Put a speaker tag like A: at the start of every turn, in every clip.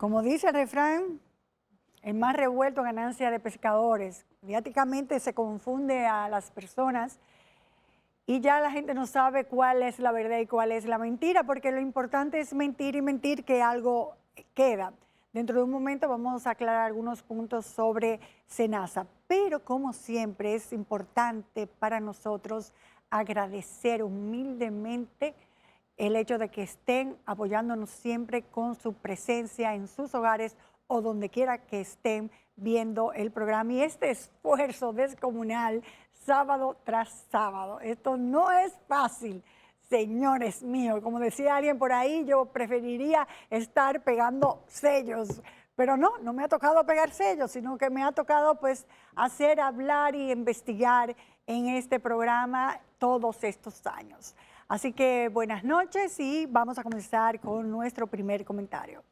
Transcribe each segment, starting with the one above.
A: Como dice el refrán, el mar revuelto ganancia de pescadores. Mediáticamente se confunde a las personas y ya la gente no sabe cuál es la verdad y cuál es la mentira, porque lo importante es mentir y mentir que algo queda. Dentro de un momento vamos a aclarar algunos puntos sobre SENASA, pero como siempre es importante para nosotros agradecer humildemente el hecho de que estén apoyándonos siempre con su presencia en sus hogares o donde quiera que estén viendo el programa. Y este esfuerzo descomunal, sábado tras sábado. Esto no es fácil, señores míos. Como decía alguien por ahí, yo preferiría estar pegando sellos. Pero no me ha tocado pegar sellos, sino que me ha tocado pues hacer, hablar y investigar en este programa todos estos años. Así que buenas noches y vamos a comenzar con nuestro primer comentario.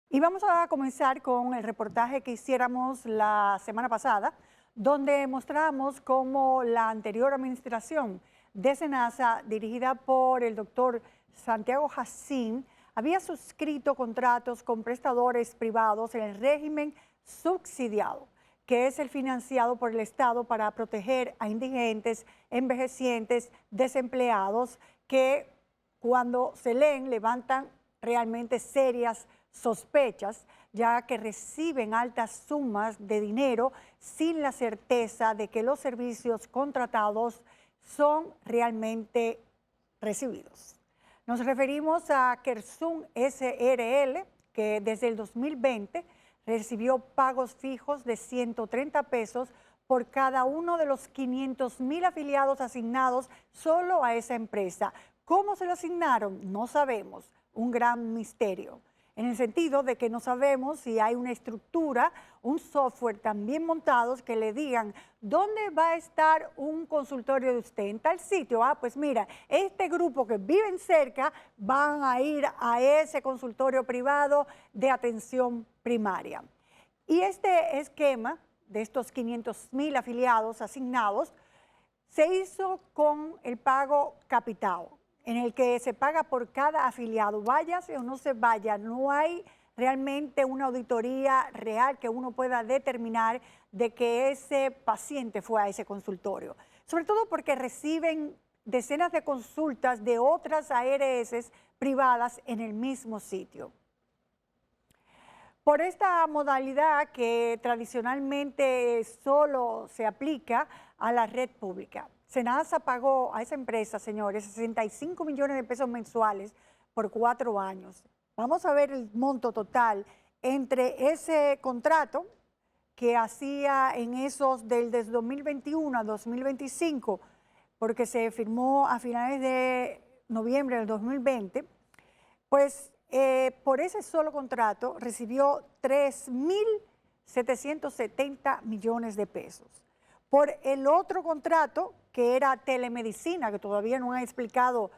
A: Y vamos a comenzar con el reportaje que hiciéramos la semana pasada, donde mostramos cómo la anterior administración de SENASA, dirigida por el doctor Santiago Jacín, había suscrito contratos con prestadores privados en el régimen subsidiado, que es el financiado por el Estado para proteger a indigentes, envejecientes, desempleados, que cuando se leen levantan realmente serias sospechas, ya que reciben altas sumas de dinero sin la certeza de que los servicios contratados son realmente recibidos. Nos referimos a Kersun SRL, que desde el 2020 recibió pagos fijos de 130 pesos por cada uno de los 500,000 afiliados asignados solo a esa empresa. ¿Cómo se lo asignaron? No sabemos, un gran misterio. En el sentido de que no sabemos si hay una estructura, un software también montados que le digan dónde va a estar un consultorio de usted, en tal sitio. Pues mira, este grupo que viven cerca van a ir a ese consultorio privado de atención primaria. Y este esquema de estos 500,000 afiliados asignados se hizo con el pago capital, en el que se paga por cada afiliado, váyase o no se vaya, no hay realmente una auditoría real que uno pueda determinar de que ese paciente fue a ese consultorio. Sobre todo porque reciben decenas de consultas de otras ARS privadas en el mismo sitio. Por esta modalidad que tradicionalmente solo se aplica a la red pública, SENASA pagó a esa empresa, señores, 65 millones de pesos mensuales por 4 años. Vamos a ver el monto total entre ese contrato que hacía en esos desde 2021 a 2025, porque se firmó a finales de noviembre del 2020, pues por ese solo contrato recibió 3.770 millones de pesos. Por el otro contrato, que era telemedicina, que todavía no han explicado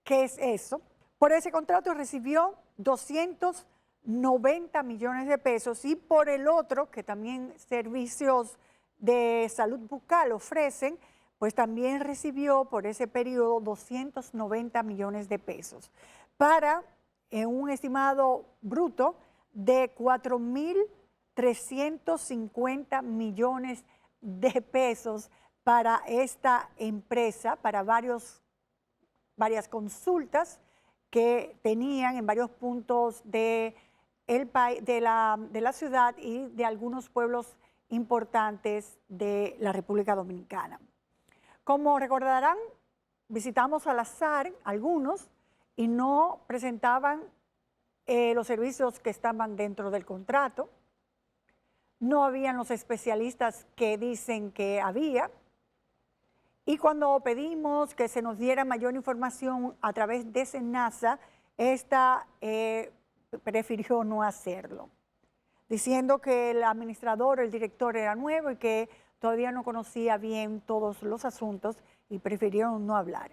A: qué es eso, por ese contrato recibió 290 millones de pesos y por el otro, que también servicios de salud bucal ofrecen, pues también recibió por ese periodo 290 millones de pesos, para un estimado bruto de 4.350 millones de pesos para esta empresa, para varias consultas que tenían en varios puntos de la ciudad y de algunos pueblos importantes de la República Dominicana. Como recordarán, visitamos al azar algunos y no presentaban los servicios que estaban dentro del contrato. No habían los especialistas que dicen que había. Y cuando pedimos que se nos diera mayor información a través de SENASA, esta prefirió no hacerlo, diciendo que el administrador, el director era nuevo y que todavía no conocía bien todos los asuntos y prefirieron no hablar.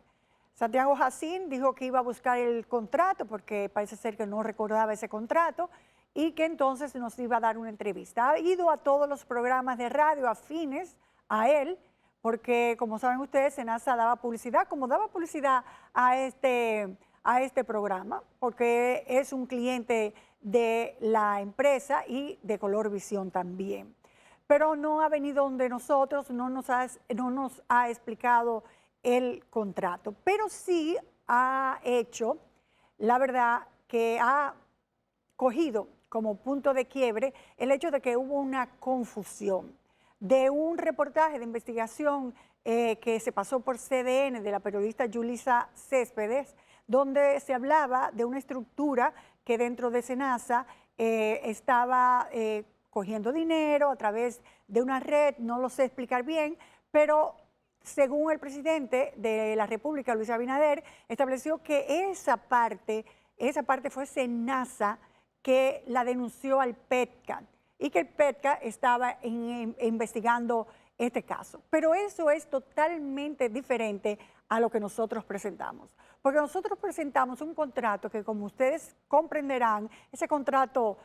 A: Santiago Jacín dijo que iba a buscar el contrato porque parece ser que no recordaba ese contrato y que entonces nos iba a dar una entrevista. Ha ido a todos los programas de radio afines a él porque, como saben ustedes, SENASA daba publicidad, como daba publicidad a a este programa porque es un cliente de la empresa y de Color Visión también. Pero no ha venido donde nosotros, no nos ha explicado el contrato, pero sí ha hecho, la verdad, que ha cogido como punto de quiebre el hecho de que hubo una confusión de un reportaje de investigación que se pasó por CDN de la periodista Yulisa Céspedes, donde se hablaba de una estructura que dentro de SENASA estaba cogiendo dinero a través de una red, no lo sé explicar bien, pero según el presidente de la República, Luis Abinader, estableció que esa parte fue SENASA que la denunció al PETCA y que el PETCA estaba investigando este caso. Pero eso es totalmente diferente a lo que nosotros presentamos. Porque nosotros presentamos un contrato que, como ustedes comprenderán, ese contrato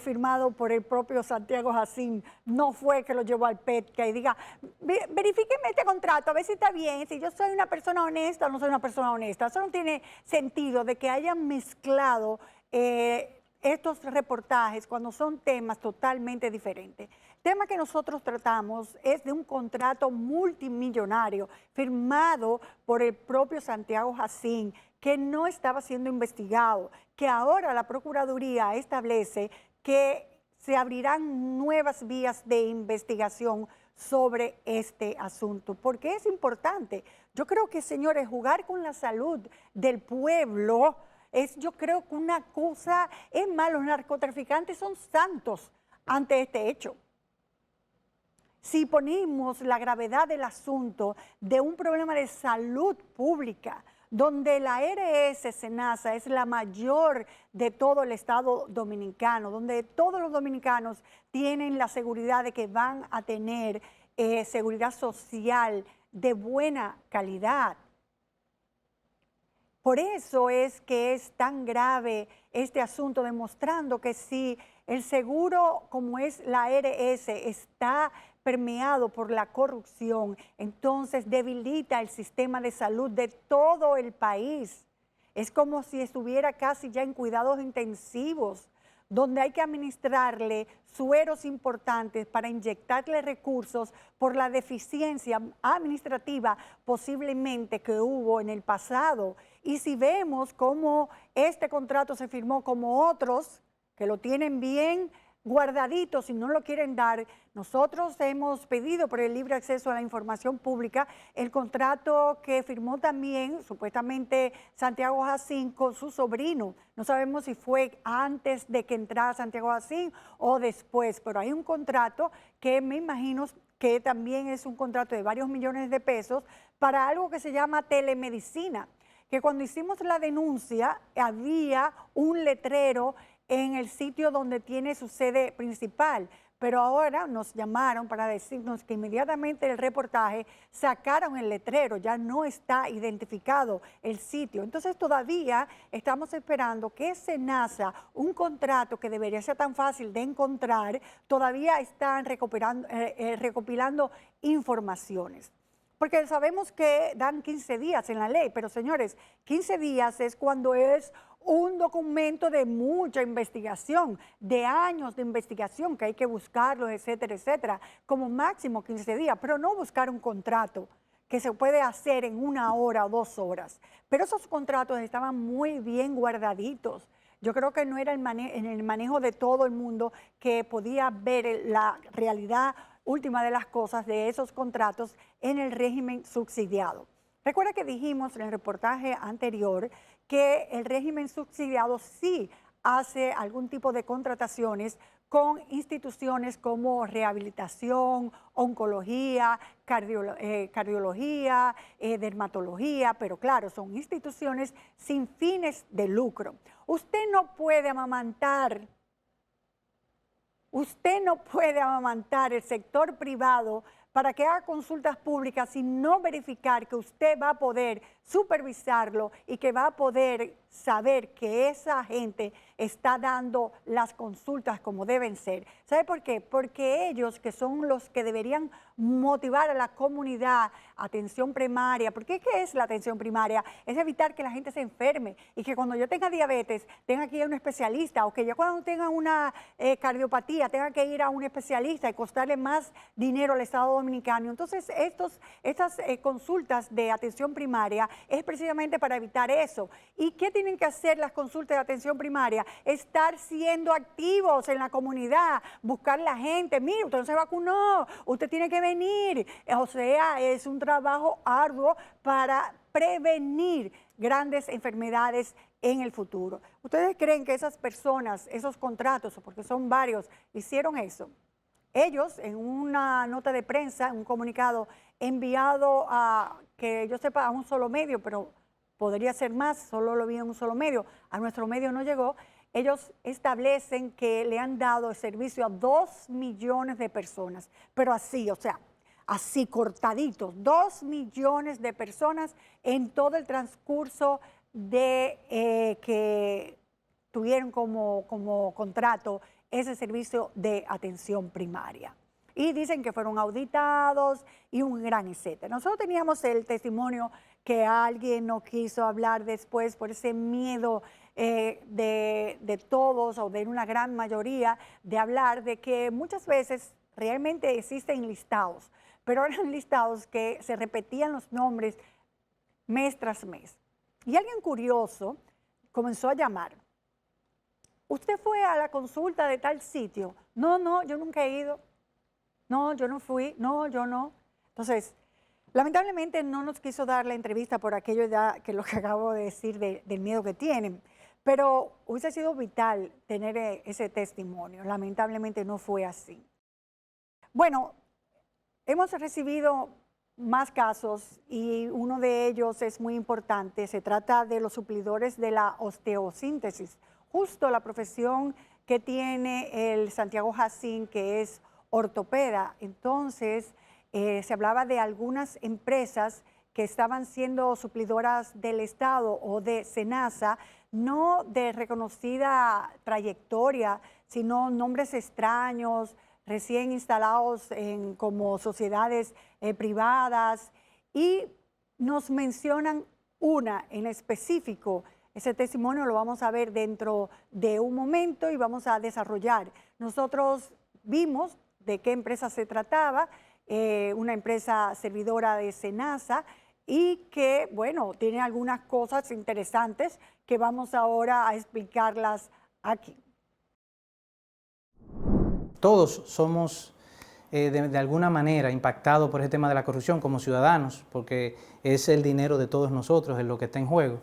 A: firmado por el propio Santiago Jacín no fue que lo llevó al PETCA y diga, verifíqueme este contrato, a ver si está bien, si yo soy una persona honesta o no soy una persona honesta. Eso no tiene sentido de que hayan mezclado estos reportajes cuando son temas totalmente diferentes. El tema que nosotros tratamos es de un contrato multimillonario firmado por el propio Santiago Jacín, que no estaba siendo investigado, que ahora la Procuraduría establece que se abrirán nuevas vías de investigación sobre este asunto, porque es importante. Yo creo que, señores, jugar con la salud del pueblo yo creo que una cosa, es más, los narcotraficantes son santos ante este hecho. Si ponemos la gravedad del asunto de un problema de salud pública, donde la ARS SENASA es la mayor de todo el Estado dominicano, donde todos los dominicanos tienen la seguridad de que van a tener seguridad social de buena calidad. Por eso es que es tan grave este asunto, demostrando que si el seguro, como es la ARS, está permeado por la corrupción, entonces debilita el sistema de salud de todo el país. Es como si estuviera casi ya en cuidados intensivos, donde hay que administrarle sueros importantes para inyectarle recursos por la deficiencia administrativa posiblemente que hubo en el pasado. Y si vemos cómo este contrato se firmó como otros, que lo tienen bien guardaditos y no lo quieren dar, nosotros hemos pedido por el libre acceso a la información pública el contrato que firmó también supuestamente Santiago Jacín con su sobrino. No sabemos si fue antes de que entrara Santiago Jacín o después, pero hay un contrato que me imagino que también es un contrato de varios millones de pesos para algo que se llama telemedicina, que cuando hicimos la denuncia había un letrero en el sitio donde tiene su sede principal, pero ahora nos llamaron para decirnos que inmediatamente el reportaje sacaron el letrero, ya no está identificado el sitio. Entonces todavía estamos esperando que SENASA, un contrato que debería ser tan fácil de encontrar, todavía están recopilando informaciones. Porque sabemos que dan 15 días en la ley, pero señores, 15 días es cuando es un documento de mucha investigación, de años de investigación, que hay que buscarlos, etcétera, etcétera, como máximo 15 días, pero no buscar un contrato que se puede hacer en 1 hora o 2 horas. Pero esos contratos estaban muy bien guardaditos. Yo creo que no era en el manejo de todo el mundo que podía ver la realidad última de las cosas de esos contratos en el régimen subsidiado. Recuerda que dijimos en el reportaje anterior que el régimen subsidiado sí hace algún tipo de contrataciones con instituciones como rehabilitación, oncología, cardiología, dermatología, pero claro, son instituciones sin fines de lucro. Usted no puede amamantar el sector privado para que haga consultas públicas y no verificar que usted va a poder supervisarlo y que va a poder saber que esa gente está dando las consultas como deben ser. ¿Sabe por qué? Porque ellos, que son los que deberían motivar a la comunidad, atención primaria, porque ¿qué es la atención primaria? Es evitar que la gente se enferme y que cuando yo tenga diabetes tenga que ir a un especialista, o que ya cuando tenga una cardiopatía tenga que ir a un especialista y costarle más dinero al Estado Dominicano. Entonces, estas consultas de atención primaria es precisamente para evitar eso. ¿Y qué tienen que hacer las consultas de atención primaria? Estar siendo activos en la comunidad, buscar la gente. Mire, usted no se vacunó, usted tiene que venir. O sea, es un trabajo arduo para prevenir grandes enfermedades en el futuro. ¿Ustedes creen que esas personas, esos contratos, porque son varios, hicieron eso? Ellos, en una nota de prensa, un comunicado enviado a, que yo sepa, a un solo medio, pero podría ser más, solo lo vi en un solo medio, a nuestro medio no llegó. Ellos establecen que le han dado el servicio a 2 millones de personas, pero así, o sea, así cortaditos, 2 millones de personas en todo el transcurso de que tuvieron como contrato ese servicio de atención primaria. Y dicen que fueron auditados y un gran etcétera. Nosotros teníamos el testimonio que alguien no quiso hablar después por ese miedo de todos, o de una gran mayoría, de hablar de que muchas veces realmente existen listados, pero eran listados que se repetían los nombres mes tras mes. Y alguien curioso comenzó a llamar. ¿Usted fue a la consulta de tal sitio? No, yo nunca he ido. No, yo no fui. No, yo no. Entonces, lamentablemente no nos quiso dar la entrevista por aquello ya que lo que acabo de decir del miedo que tienen. Pero hubiese sido vital tener ese testimonio. Lamentablemente no fue así. Bueno, hemos recibido más casos y uno de ellos es muy importante. Se trata de los suplidores de la osteosíntesis, justo la profesión que tiene el Santiago Jacín, que es ortopeda. Entonces, se hablaba de algunas empresas que estaban siendo suplidoras del Estado o de SENASA, no de reconocida trayectoria, sino nombres extraños, recién instalados como sociedades privadas, y nos mencionan una en específico. Ese testimonio lo vamos a ver dentro de un momento y vamos a desarrollar. Nosotros vimos de qué empresa se trataba, una empresa servidora de SENASA, y que, bueno, tiene algunas cosas interesantes que vamos ahora a explicarlas aquí.
B: Todos somos de alguna manera impactados por ese tema de la corrupción como ciudadanos, porque es el dinero de todos nosotros, es lo que está en juego.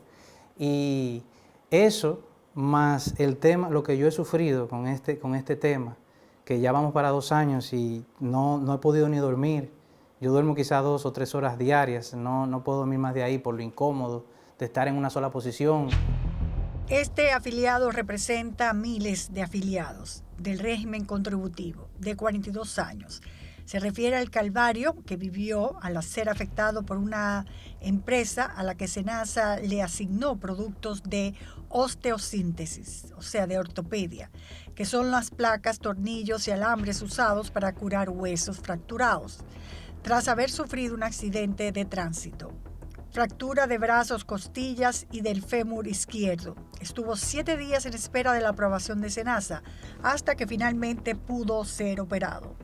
B: Y eso, más el tema, lo que yo he sufrido con este tema, que ya vamos para 2 años y no he podido ni dormir. Yo duermo quizás 2 o 3 horas diarias, no puedo dormir más de ahí por lo incómodo de estar en una sola posición.
A: Este afiliado representa a miles de afiliados del régimen contributivo de 42 años. Se refiere al calvario que vivió al ser afectado por una empresa a la que SENASA le asignó productos de osteosíntesis, o sea, de ortopedia, que son las placas, tornillos y alambres usados para curar huesos fracturados, tras haber sufrido un accidente de tránsito. Fractura de brazos, costillas y del fémur izquierdo. Estuvo 7 días en espera de la aprobación de SENASA, hasta que finalmente pudo ser operado.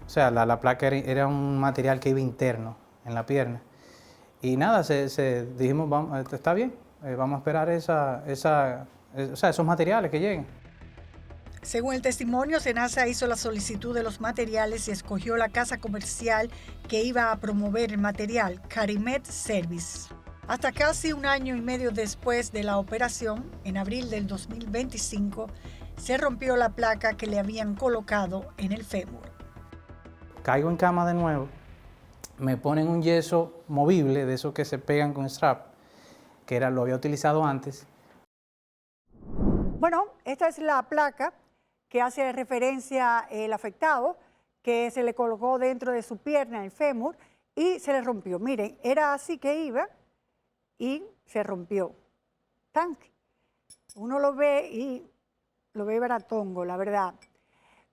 B: O sea, la placa era un material que iba interno en la pierna. Y nada, dijimos, vamos, está bien, vamos a esperar esos materiales que lleguen.
A: Según el testimonio, SENASA hizo la solicitud de los materiales y escogió la casa comercial que iba a promover el material, Carimet Service. Hasta casi 1 año y medio después de la operación, en abril del 2025, se rompió la placa que le habían colocado en el fémur.
B: Caigo en cama de nuevo, me ponen un yeso movible, de esos que se pegan con strap, que lo había utilizado antes. Bueno, esta es la placa que hace referencia el afectado,
A: que se le colocó dentro de su pierna, el fémur, y se le rompió. Miren, era así que iba y se rompió. Tanque. Uno lo ve y lo ve baratongo, la verdad.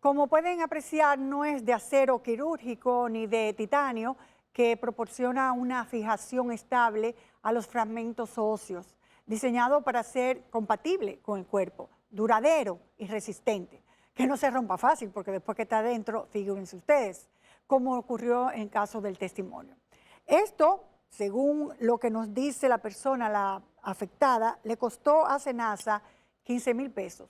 A: Como pueden apreciar, no es de acero quirúrgico ni de titanio, que proporciona una fijación estable a los fragmentos óseos, diseñado para ser compatible con el cuerpo, duradero y resistente, que no se rompa fácil, porque después que está adentro, figúrense ustedes, como ocurrió en el caso del testimonio. Esto, según lo que nos dice la persona, la afectada, le costó a Senasa 15,000 pesos,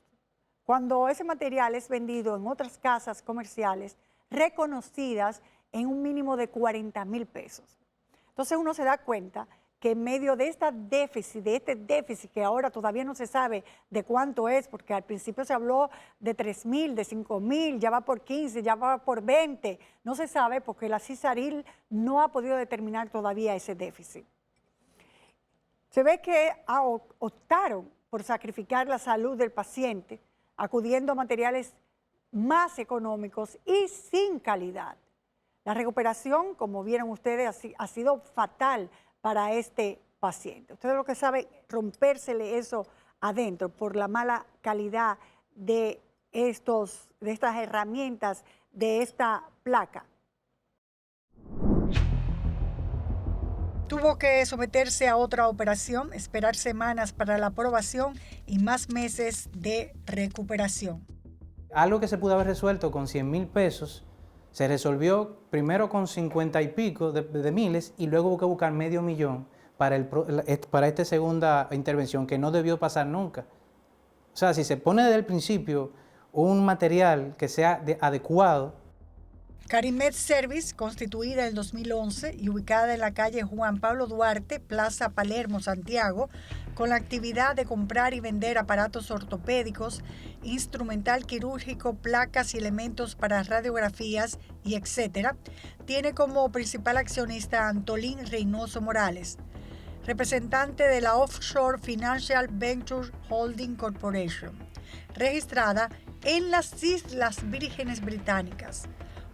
A: cuando ese material es vendido en otras casas comerciales reconocidas en un mínimo de 40,000 pesos. Entonces uno se da cuenta que en medio de este déficit que ahora todavía no se sabe de cuánto es, porque al principio se habló de 3,000, de 5,000, ya va por 15, ya va por 20, no se sabe porque la CISARIL no ha podido determinar todavía ese déficit. Se ve que optaron por sacrificar la salud del paciente, acudiendo a materiales más económicos y sin calidad. La recuperación, como vieron ustedes, ha sido fatal para este paciente. Ustedes lo que saben, rompérsele eso adentro por la mala calidad de estas herramientas, de esta placa. Tuvo que someterse a otra operación, esperar semanas para la aprobación y más meses de recuperación.
B: Algo que se pudo haber resuelto con 100,000 pesos, se resolvió primero con 50 y pico de miles y luego hubo que buscar $500,000 para esta segunda intervención que no debió pasar nunca. O sea, si se pone desde el principio un material que sea adecuado.
A: Carimed Service, constituida en 2011 y ubicada en la calle Juan Pablo Duarte, Plaza Palermo, Santiago, con la actividad de comprar y vender aparatos ortopédicos, instrumental quirúrgico, placas y elementos para radiografías y etc., tiene como principal accionista a Antolín Reynoso Morales, representante de la Offshore Financial Venture Holding Corporation, registrada en las Islas Vírgenes Británicas,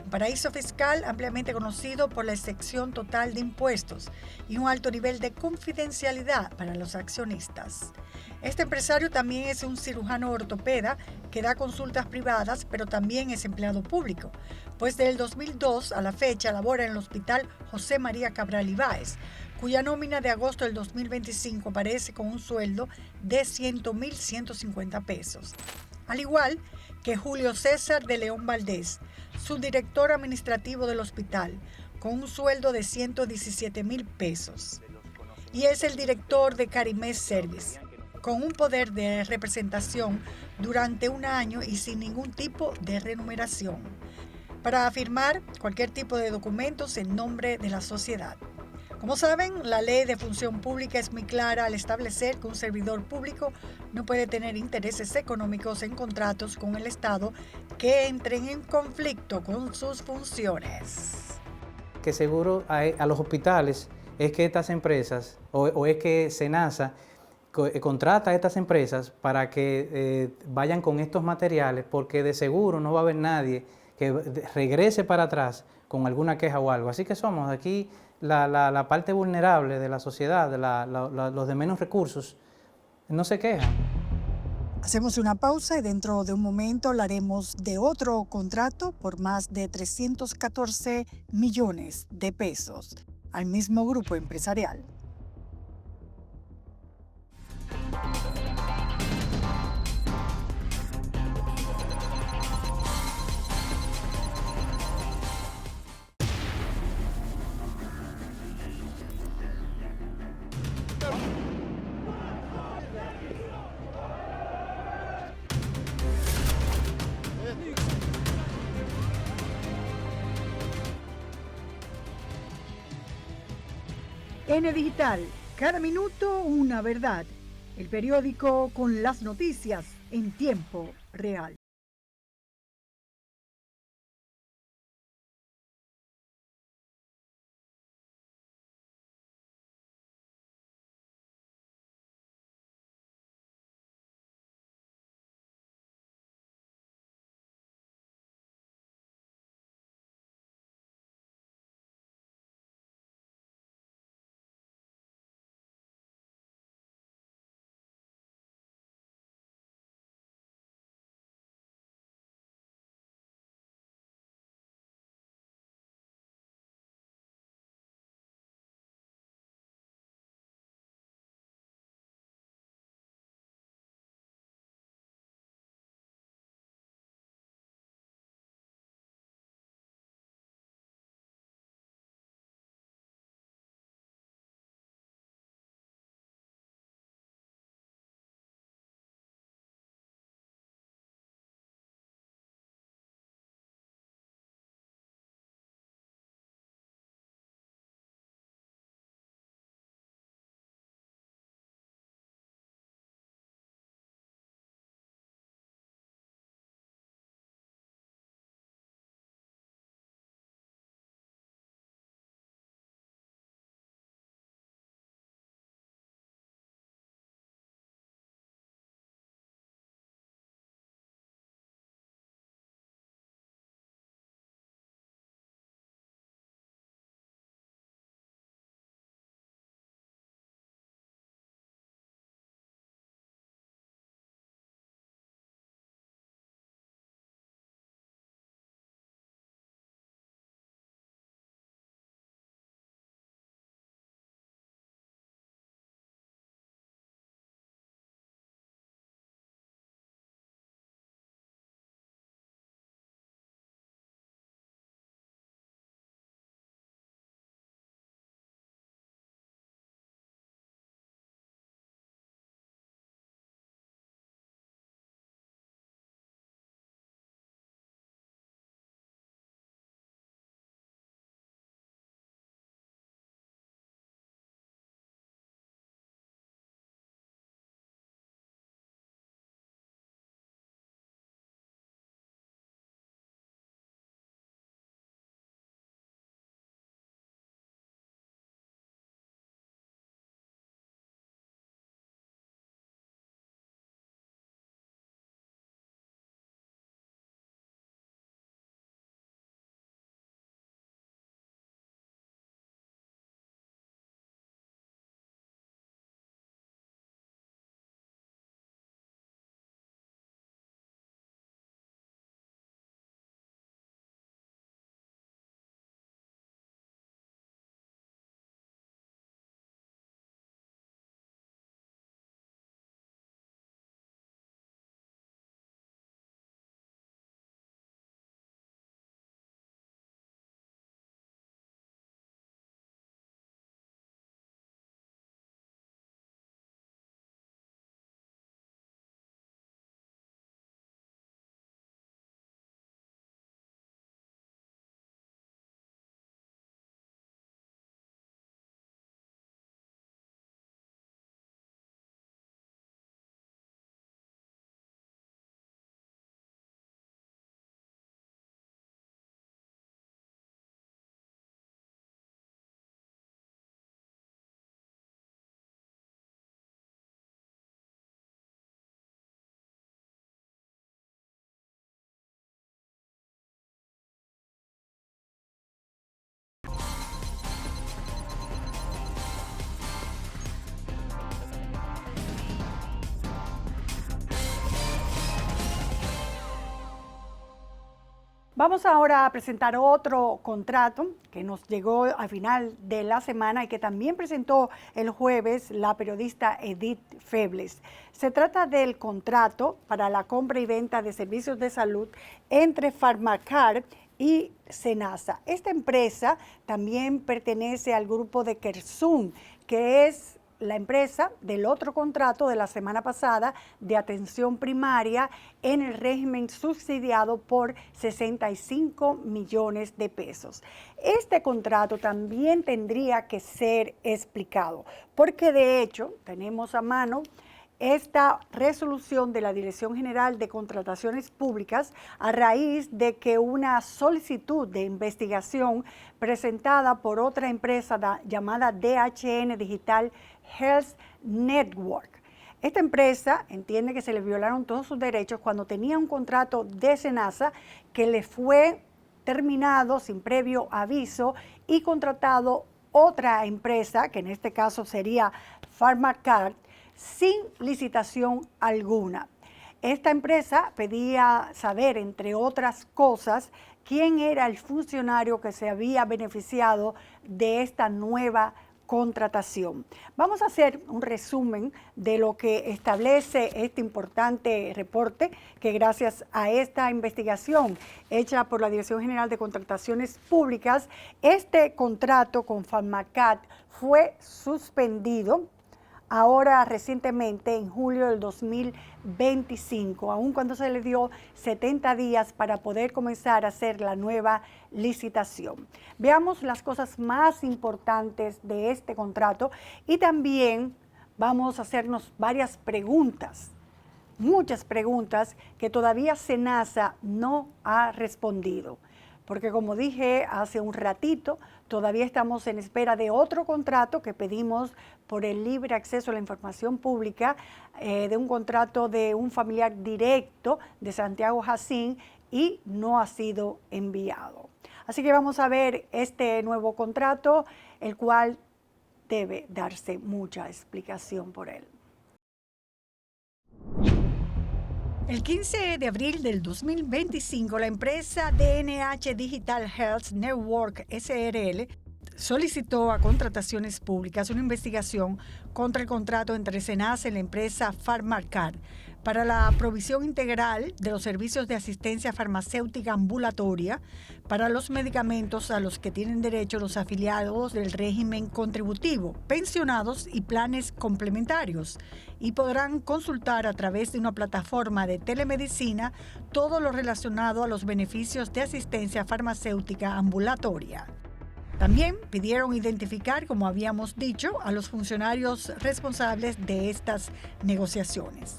A: un paraíso fiscal ampliamente conocido por la excepción total de impuestos y un alto nivel de confidencialidad para los accionistas. Este empresario también es un cirujano ortopeda que da consultas privadas, pero también es empleado público, pues desde el 2002 a la fecha labora en el Hospital José María Cabral Ibáez, cuya nómina de agosto del 2025 aparece con un sueldo de 100,150 pesos. Al igual que Julio César de León Valdés, subdirector administrativo del hospital, con un sueldo de 117,000 pesos. Y es el director de Carimed Service, con un poder de representación durante un año y sin ningún tipo de remuneración, para firmar cualquier tipo de documentos en nombre de la sociedad. Como saben, la ley de función pública es muy clara al establecer que un servidor público no puede tener intereses económicos en contratos con el Estado que entren en conflicto con sus funciones.
B: Que seguro a los hospitales es que estas empresas, o es que Senasa contrata a estas empresas para que vayan con estos materiales, porque de seguro no va a haber nadie que regrese para atrás con alguna queja o algo. Así que somos aquí la parte vulnerable de la sociedad, los de menos recursos, no se quejan.
A: Hacemos una pausa y dentro de un momento hablaremos de otro contrato por más de 314 millones de pesos al mismo grupo empresarial. N Digital, cada minuto una verdad. El periódico con las noticias en tiempo real. Vamos ahora a presentar otro contrato que nos llegó al final de la semana y que también presentó el jueves la periodista Edith Febles. Se trata del contrato para la compra y venta de servicios de salud entre Pharmacart y Senasa. Esta empresa también pertenece al grupo de Kersum, que es la empresa del otro contrato de la semana pasada de atención primaria en el régimen subsidiado por 65 millones de pesos. Este contrato también tendría que ser explicado, porque de hecho tenemos a mano esta resolución de la Dirección General de Contrataciones Públicas a raíz de que una solicitud de investigación presentada por otra empresa llamada DHN Digital Health Network. Esta empresa entiende que se le violaron todos sus derechos cuando tenía un contrato de Senasa que le fue terminado sin previo aviso y contratado otra empresa, que en este caso sería Pharmacart, sin licitación alguna. Esta empresa pedía saber, entre otras cosas, quién era el funcionario que se había beneficiado de esta nueva contratación. Vamos a hacer un resumen de lo que establece este importante reporte que gracias a esta investigación hecha por la Dirección General de Contrataciones Públicas, este contrato con Pharmacart fue suspendido ahora recientemente en julio del 2025, aun cuando se le dio 70 días para poder comenzar a hacer la nueva licitación. Veamos las cosas más importantes de este contrato y también vamos a hacernos varias preguntas, muchas preguntas que todavía Senasa no ha respondido. Porque como dije hace un ratito, todavía estamos en espera de otro contrato que pedimos por el libre acceso a la información pública, de un contrato de un familiar directo de Santiago Jacín y no ha sido enviado. Así que vamos a ver este nuevo contrato, el cual debe darse mucha explicación por él. El 15 de abril del 2025, la empresa DNH Digital Health Network SRL solicitó a Contrataciones Públicas una investigación contra el contrato entre Senasa y la empresa Pharmacart para la provisión integral de los servicios de asistencia farmacéutica ambulatoria para los medicamentos a los que tienen derecho los afiliados del régimen contributivo, pensionados y planes complementarios, y podrán consultar a través de una plataforma de telemedicina todo lo relacionado a los beneficios de asistencia farmacéutica ambulatoria. También pidieron identificar, como habíamos dicho, a los funcionarios responsables de estas negociaciones.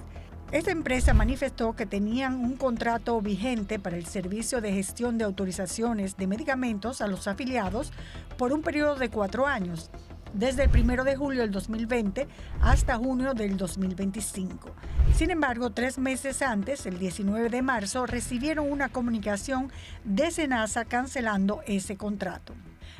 A: Esta empresa manifestó que tenían un contrato vigente para el servicio de gestión de autorizaciones de medicamentos a los afiliados por un periodo de 4 años, desde el 1 de julio del 2020 hasta junio del 2025. Sin embargo, 3 meses antes, el 19 de marzo, recibieron una comunicación de Senasa cancelando ese contrato.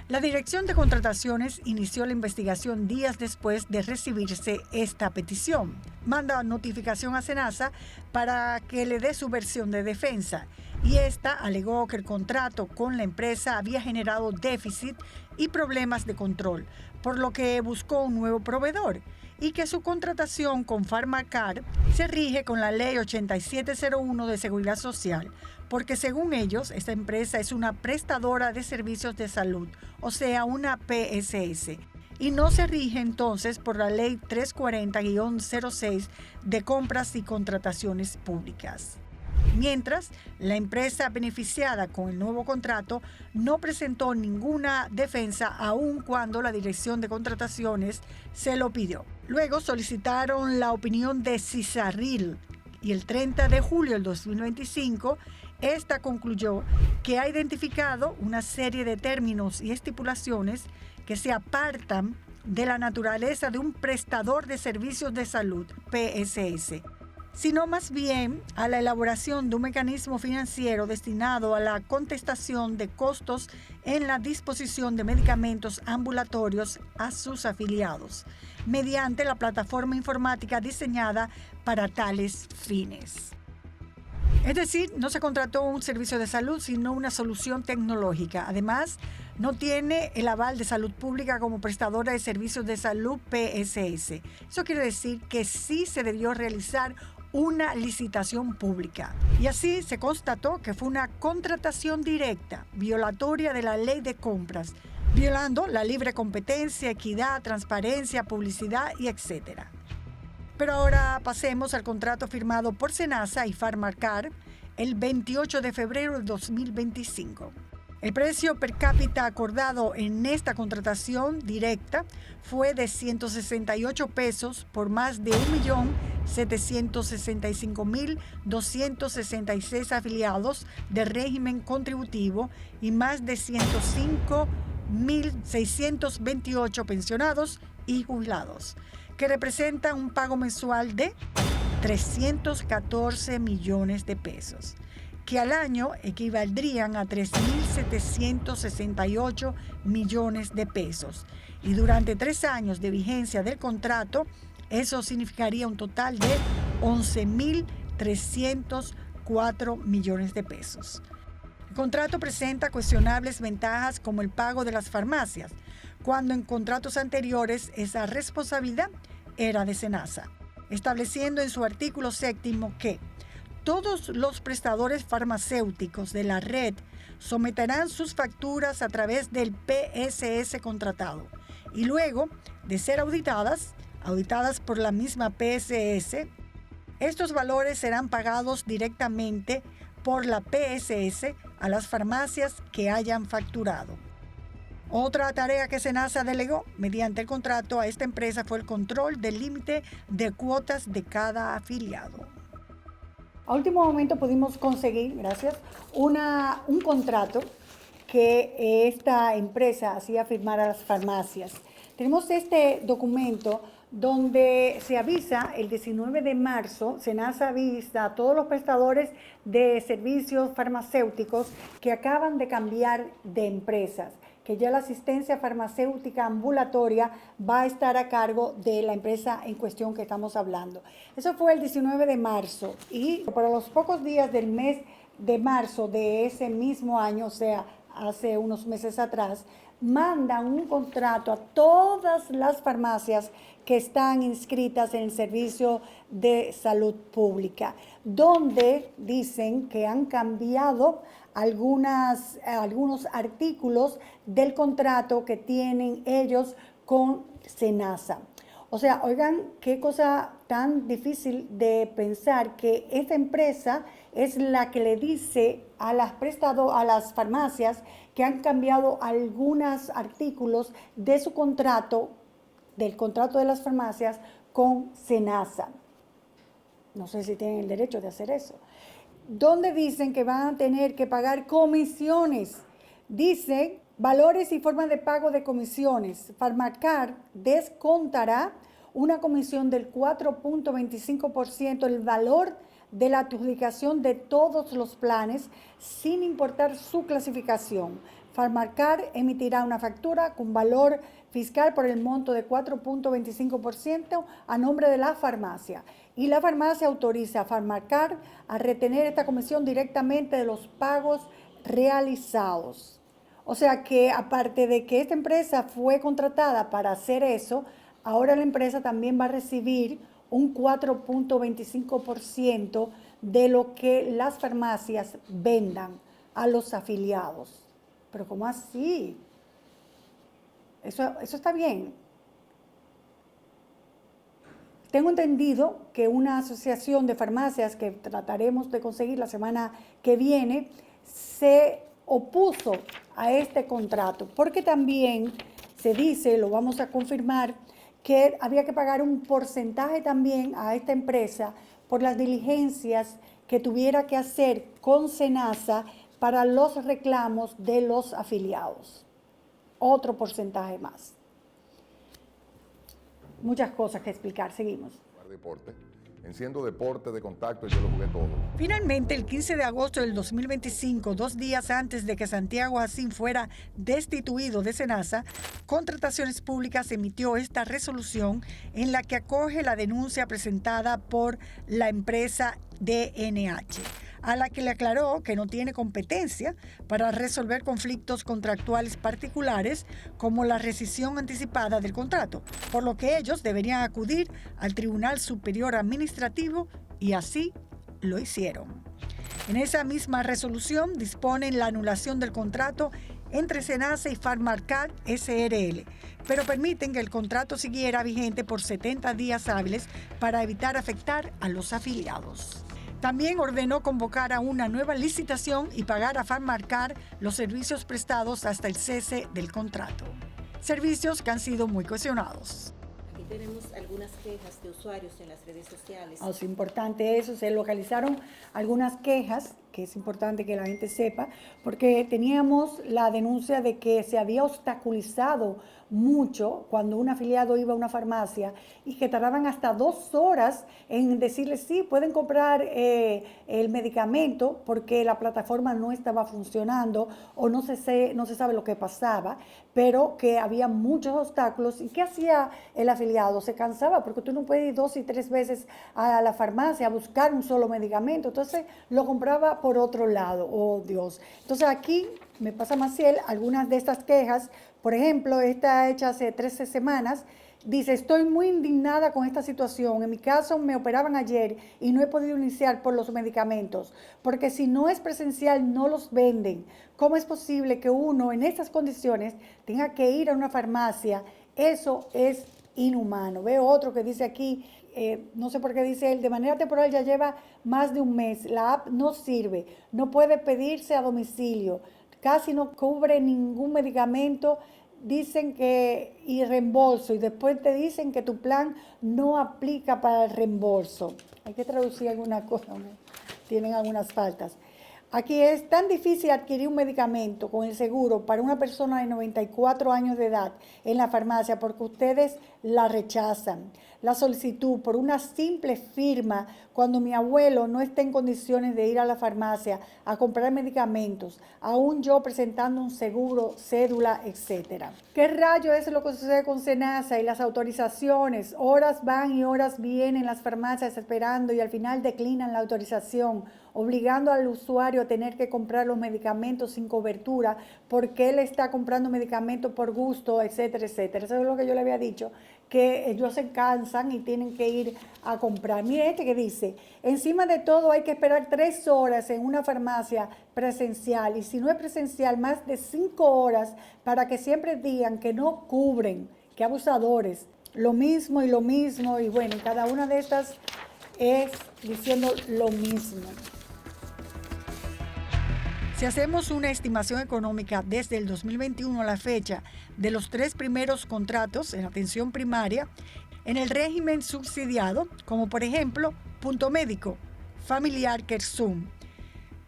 A: La Dirección de Contrataciones inició la investigación días después de recibirse esta petición. Manda notificación a Senasa para que le dé su versión de defensa y esta alegó que el contrato con la empresa había generado déficit y problemas de control, por lo que buscó un nuevo proveedor y que su contratación con Pharmacart se rige con la Ley 8701 de Seguridad Social, porque según ellos, esta empresa es una prestadora de servicios de salud, o sea, una PSS, y no se rige entonces por la Ley 340-06 de Compras y Contrataciones Públicas. Mientras, la empresa beneficiada con el nuevo contrato no presentó ninguna defensa aun cuando la Dirección de Contrataciones se lo pidió. Luego solicitaron la opinión de CISARRIL y el 30 de julio del 2025, esta concluyó que ha identificado una serie de términos y estipulaciones que se apartan de la naturaleza de un prestador de servicios de salud, PSS, sino más bien a la elaboración de un mecanismo financiero destinado a la contestación de costos en la disposición de medicamentos ambulatorios a sus afiliados, mediante la plataforma informática diseñada para tales fines. Es decir, no se contrató un servicio de salud, sino una solución tecnológica. Además, no tiene el aval de salud pública como prestadora de servicios de salud PSS. Eso quiere decir que sí se debió realizar una licitación pública. Y así se constató que fue una contratación directa, violatoria de la ley de compras, violando la libre competencia, equidad, transparencia, publicidad y etcétera. Pero ahora pasemos al contrato firmado por Senasa y Pharmacar el 28 de febrero de 2025. El precio per cápita acordado en esta contratación directa fue de 168 pesos por más de 1.765.266 afiliados de régimen contributivo y más de 105.628 pensionados y jubilados, que representa un pago mensual de 314 millones de pesos, que al año equivaldrían a 3.768 millones de pesos. Y durante 3 años de vigencia del contrato, eso significaría un total de 11.304 millones de pesos. El contrato presenta cuestionables ventajas como el pago de las farmacias, cuando en contratos anteriores esa responsabilidad era de Senasa, estableciendo en su artículo 7º que todos los prestadores farmacéuticos de la red someterán sus facturas a través del PSS contratado y luego de ser auditadas por la misma PSS, estos valores serán pagados directamente por la PSS a las farmacias que hayan facturado. Otra tarea que Senasa delegó mediante el contrato a esta empresa fue el control del límite de cuotas de cada afiliado. A último momento pudimos conseguir, gracias, un contrato que esta empresa hacía firmar a las farmacias. Tenemos este documento donde se avisa el 19 de marzo, Senasa avisa a todos los prestadores de servicios farmacéuticos que acaban de cambiar de empresas, que ya la asistencia farmacéutica ambulatoria va a estar a cargo de la empresa en cuestión que estamos hablando. Eso fue el 19 de marzo y para los pocos días del mes de marzo de ese mismo año, o sea, hace unos meses atrás, mandan un contrato a todas las farmacias que están inscritas en el servicio de salud pública, donde dicen que han cambiado algunos artículos del contrato que tienen ellos con Senasa. O sea, oigan, qué cosa tan difícil de pensar que esta empresa es la que le dice a las farmacias que han cambiado algunos artículos de su contrato, del contrato de las farmacias con Senasa. No sé si tienen el derecho de hacer eso. Donde dicen que van a tener que pagar comisiones. Dice, valores y formas de pago de comisiones. Pharmacar descontará una comisión del 4.25% del valor de la adjudicación de todos los planes, sin importar su clasificación. Pharmacar emitirá una factura con valor fiscal por el monto de 4.25% a nombre de la farmacia. Y la farmacia autoriza a Pharmacar a retener esta comisión directamente de los pagos realizados. O sea que aparte de que esta empresa fue contratada para hacer eso, ahora la empresa también va a recibir un 4.25% de lo que las farmacias vendan a los afiliados. Pero ¿cómo así? Eso está bien. Tengo entendido que una asociación de farmacias que trataremos de conseguir la semana que viene se opuso a este contrato, porque también se dice, lo vamos a confirmar, que había que pagar un porcentaje también a esta empresa por las diligencias que tuviera que hacer con Senasa para los reclamos de los afiliados. Otro porcentaje más. Muchas cosas que explicar. Seguimos.
C: Deporte. Siendo deporte de contacto, yo lo jugué todo.
A: Finalmente, el 15 de agosto del 2025, 2 días antes de que Santiago Jacín fuera destituido de Senasa, Contrataciones Públicas emitió esta resolución en la que acoge la denuncia presentada por la empresa DNH. a la que le aclaró que no tiene competencia para resolver conflictos contractuales particulares como la rescisión anticipada del contrato, por lo que ellos deberían acudir al Tribunal Superior Administrativo y así lo hicieron. En esa misma resolución disponen la anulación del contrato entre Senasa y Farmarcar SRL, pero permiten que el contrato siguiera vigente por 70 días hábiles para evitar afectar a los afiliados. También ordenó convocar a una nueva licitación y pagar a Farmarcar los servicios prestados hasta el cese del contrato. Servicios que han sido muy cuestionados.
D: Aquí tenemos algunas quejas de usuarios en las redes sociales.
A: Es importante eso, se localizaron algunas quejas, que es importante que la gente sepa, porque teníamos la denuncia de que se había obstaculizado mucho cuando un afiliado iba a una farmacia y que tardaban hasta 2 horas en decirle sí, pueden comprar el medicamento porque la plataforma no estaba funcionando o no se sabe lo que pasaba, pero que había muchos obstáculos. ¿Y qué hacía el afiliado? Se cansaba porque tú no puedes ir 2 y 3 veces a la farmacia a buscar un solo medicamento, entonces lo compraba por otro lado. Oh Dios. Entonces aquí me pasa, Maciel, algunas de estas quejas. Por ejemplo, esta hecha hace 13 semanas, dice: estoy muy indignada con esta situación. En mi caso me operaban ayer y no he podido iniciar por los medicamentos, porque si no es presencial no los venden. ¿Cómo es posible que uno en estas condiciones tenga que ir a una farmacia? Eso es inhumano. Veo otro que dice aquí, no sé por qué dice él, de manera temporal ya lleva más de un mes. La app no sirve, no puede pedirse a domicilio, casi no cubre ningún medicamento, dicen que y reembolso, y después te dicen que tu plan no aplica para el reembolso. Hay que traducir alguna cosa, ¿no? Tienen algunas faltas. Aquí es tan difícil adquirir un medicamento con el seguro para una persona de 94 años de edad en la farmacia porque ustedes la rechazan. La solicitud por una simple firma cuando mi abuelo no está en condiciones de ir a la farmacia a comprar medicamentos, aún yo presentando un seguro, cédula, etc. ¿Qué rayo es lo que sucede con Senasa y las autorizaciones? Horas van y horas vienen las farmacias esperando y al final declinan la autorización, obligando al usuario a tener que comprar los medicamentos sin cobertura porque él está comprando medicamentos por gusto, etcétera, etcétera. Eso es lo que yo le había dicho, que ellos se cansan y tienen que ir a comprar. Mire este que dice: encima de todo hay que esperar 3 horas en una farmacia presencial y si no es presencial más de 5 horas para que siempre digan que no cubren. Qué abusadores. Lo mismo y bueno, cada una de estas es diciendo lo mismo. Si hacemos una estimación económica desde el 2021 a la fecha de los 3 primeros contratos en atención primaria, en el régimen subsidiado, como por ejemplo Punto Médico, Familiar Kersum,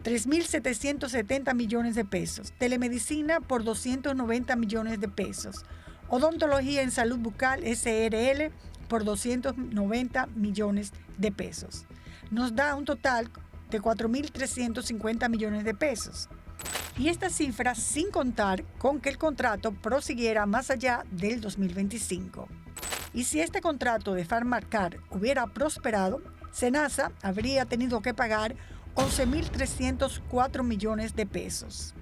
A: 3.770 millones de pesos, Telemedicina por 290 millones de pesos, Odontología en Salud Bucal SRL por 290 millones de pesos. Nos da un total de 4.350 millones de pesos. Y esta cifra sin contar con que el contrato prosiguiera más allá del 2025. Y si este contrato de Farmarcar hubiera prosperado, Senasa habría tenido que pagar 11.304 millones de pesos.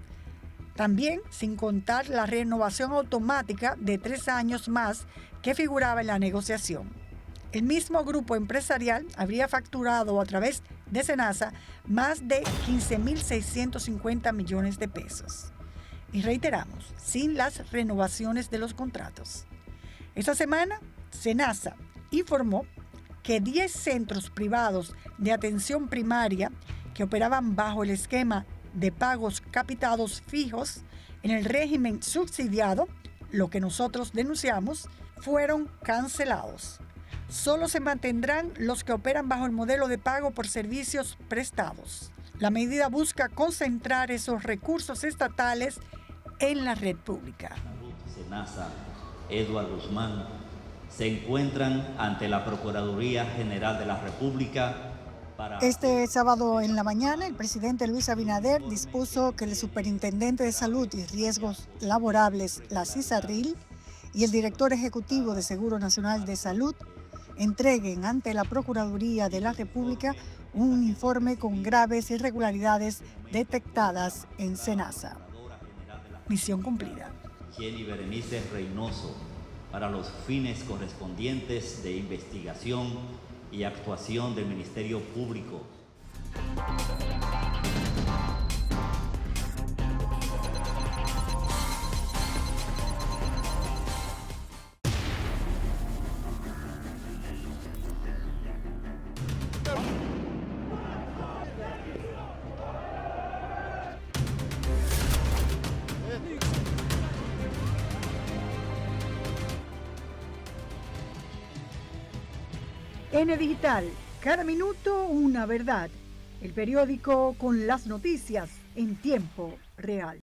A: También sin contar la renovación automática de 3 años más que figuraba en la negociación. El mismo grupo empresarial habría facturado a través de Senasa más de 15.650 millones de pesos. Y reiteramos, sin las renovaciones de los contratos. Esta semana, Senasa informó que 10 centros privados de atención primaria que operaban bajo el esquema de pagos capitados fijos en el régimen subsidiado, lo que nosotros denunciamos, fueron cancelados. Solo se mantendrán los que operan bajo el modelo de pago por servicios prestados. La medida busca concentrar esos recursos estatales en la red pública.
E: Senasa, Eduardo Guzmán, se encuentran ante la Procuraduría General de la República para...
A: Este sábado en la mañana, el presidente Luis Abinader dispuso que el Superintendente de Salud y Riesgos Laborables, la CISARRIL, y el Director Ejecutivo de Seguro Nacional de Salud entreguen ante la Procuraduría de la República un informe con graves irregularidades detectadas en SENASA. Misión cumplida.
E: Jenny Berenice Reynoso, para los fines correspondientes de investigación y actuación del Ministerio Público.
A: N Digital, cada minuto una verdad. El periódico con las noticias en tiempo real.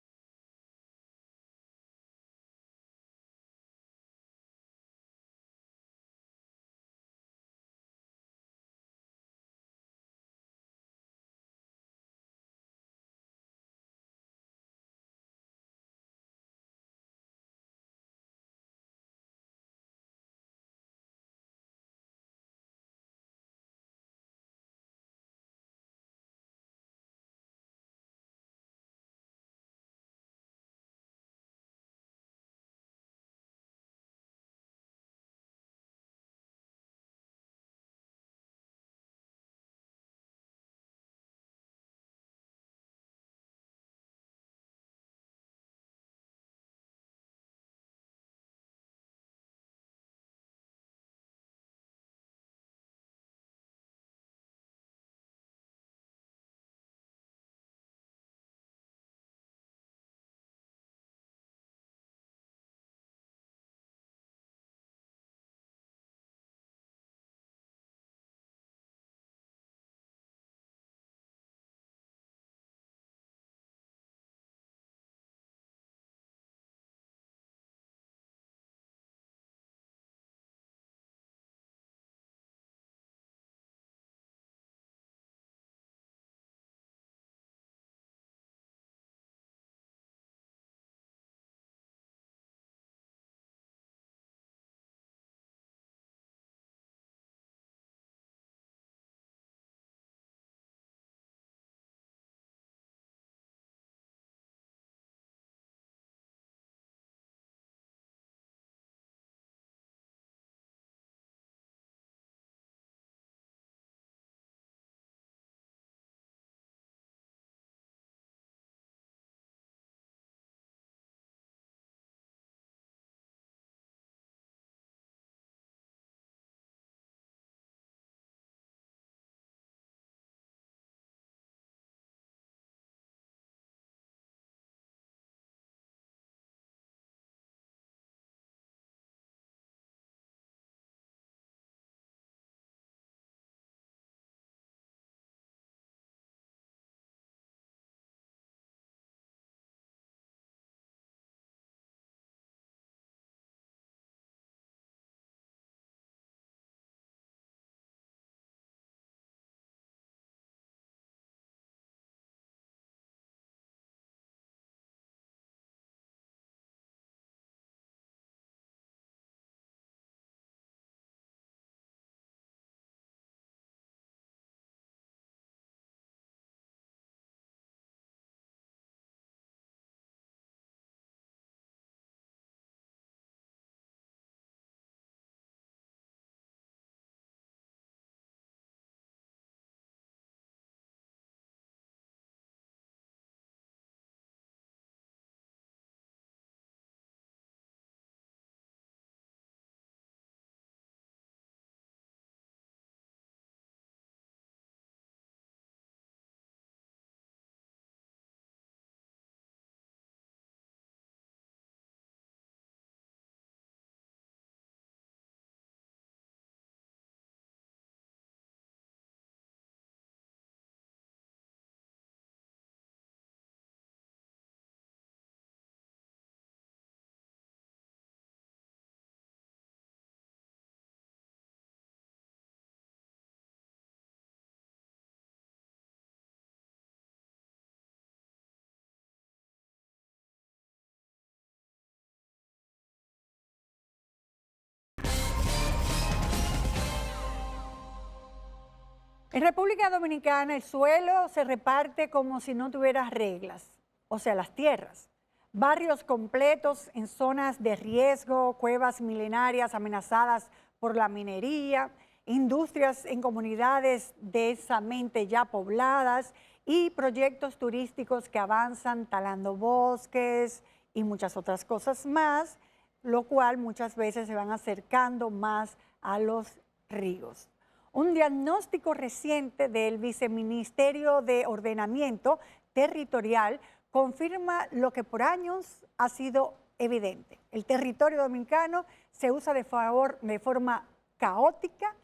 A: En República Dominicana el suelo se reparte como si no tuviera reglas, o sea, las tierras. Barrios completos en zonas de riesgo, cuevas milenarias amenazadas por la minería, industrias en comunidades densamente ya pobladas y proyectos turísticos que avanzan talando bosques y muchas otras cosas más, lo cual muchas veces se van acercando más a los ríos. Un diagnóstico reciente del Viceministerio de Ordenamiento Territorial confirma lo que por años ha sido evidente. El territorio dominicano se usa de forma caótica,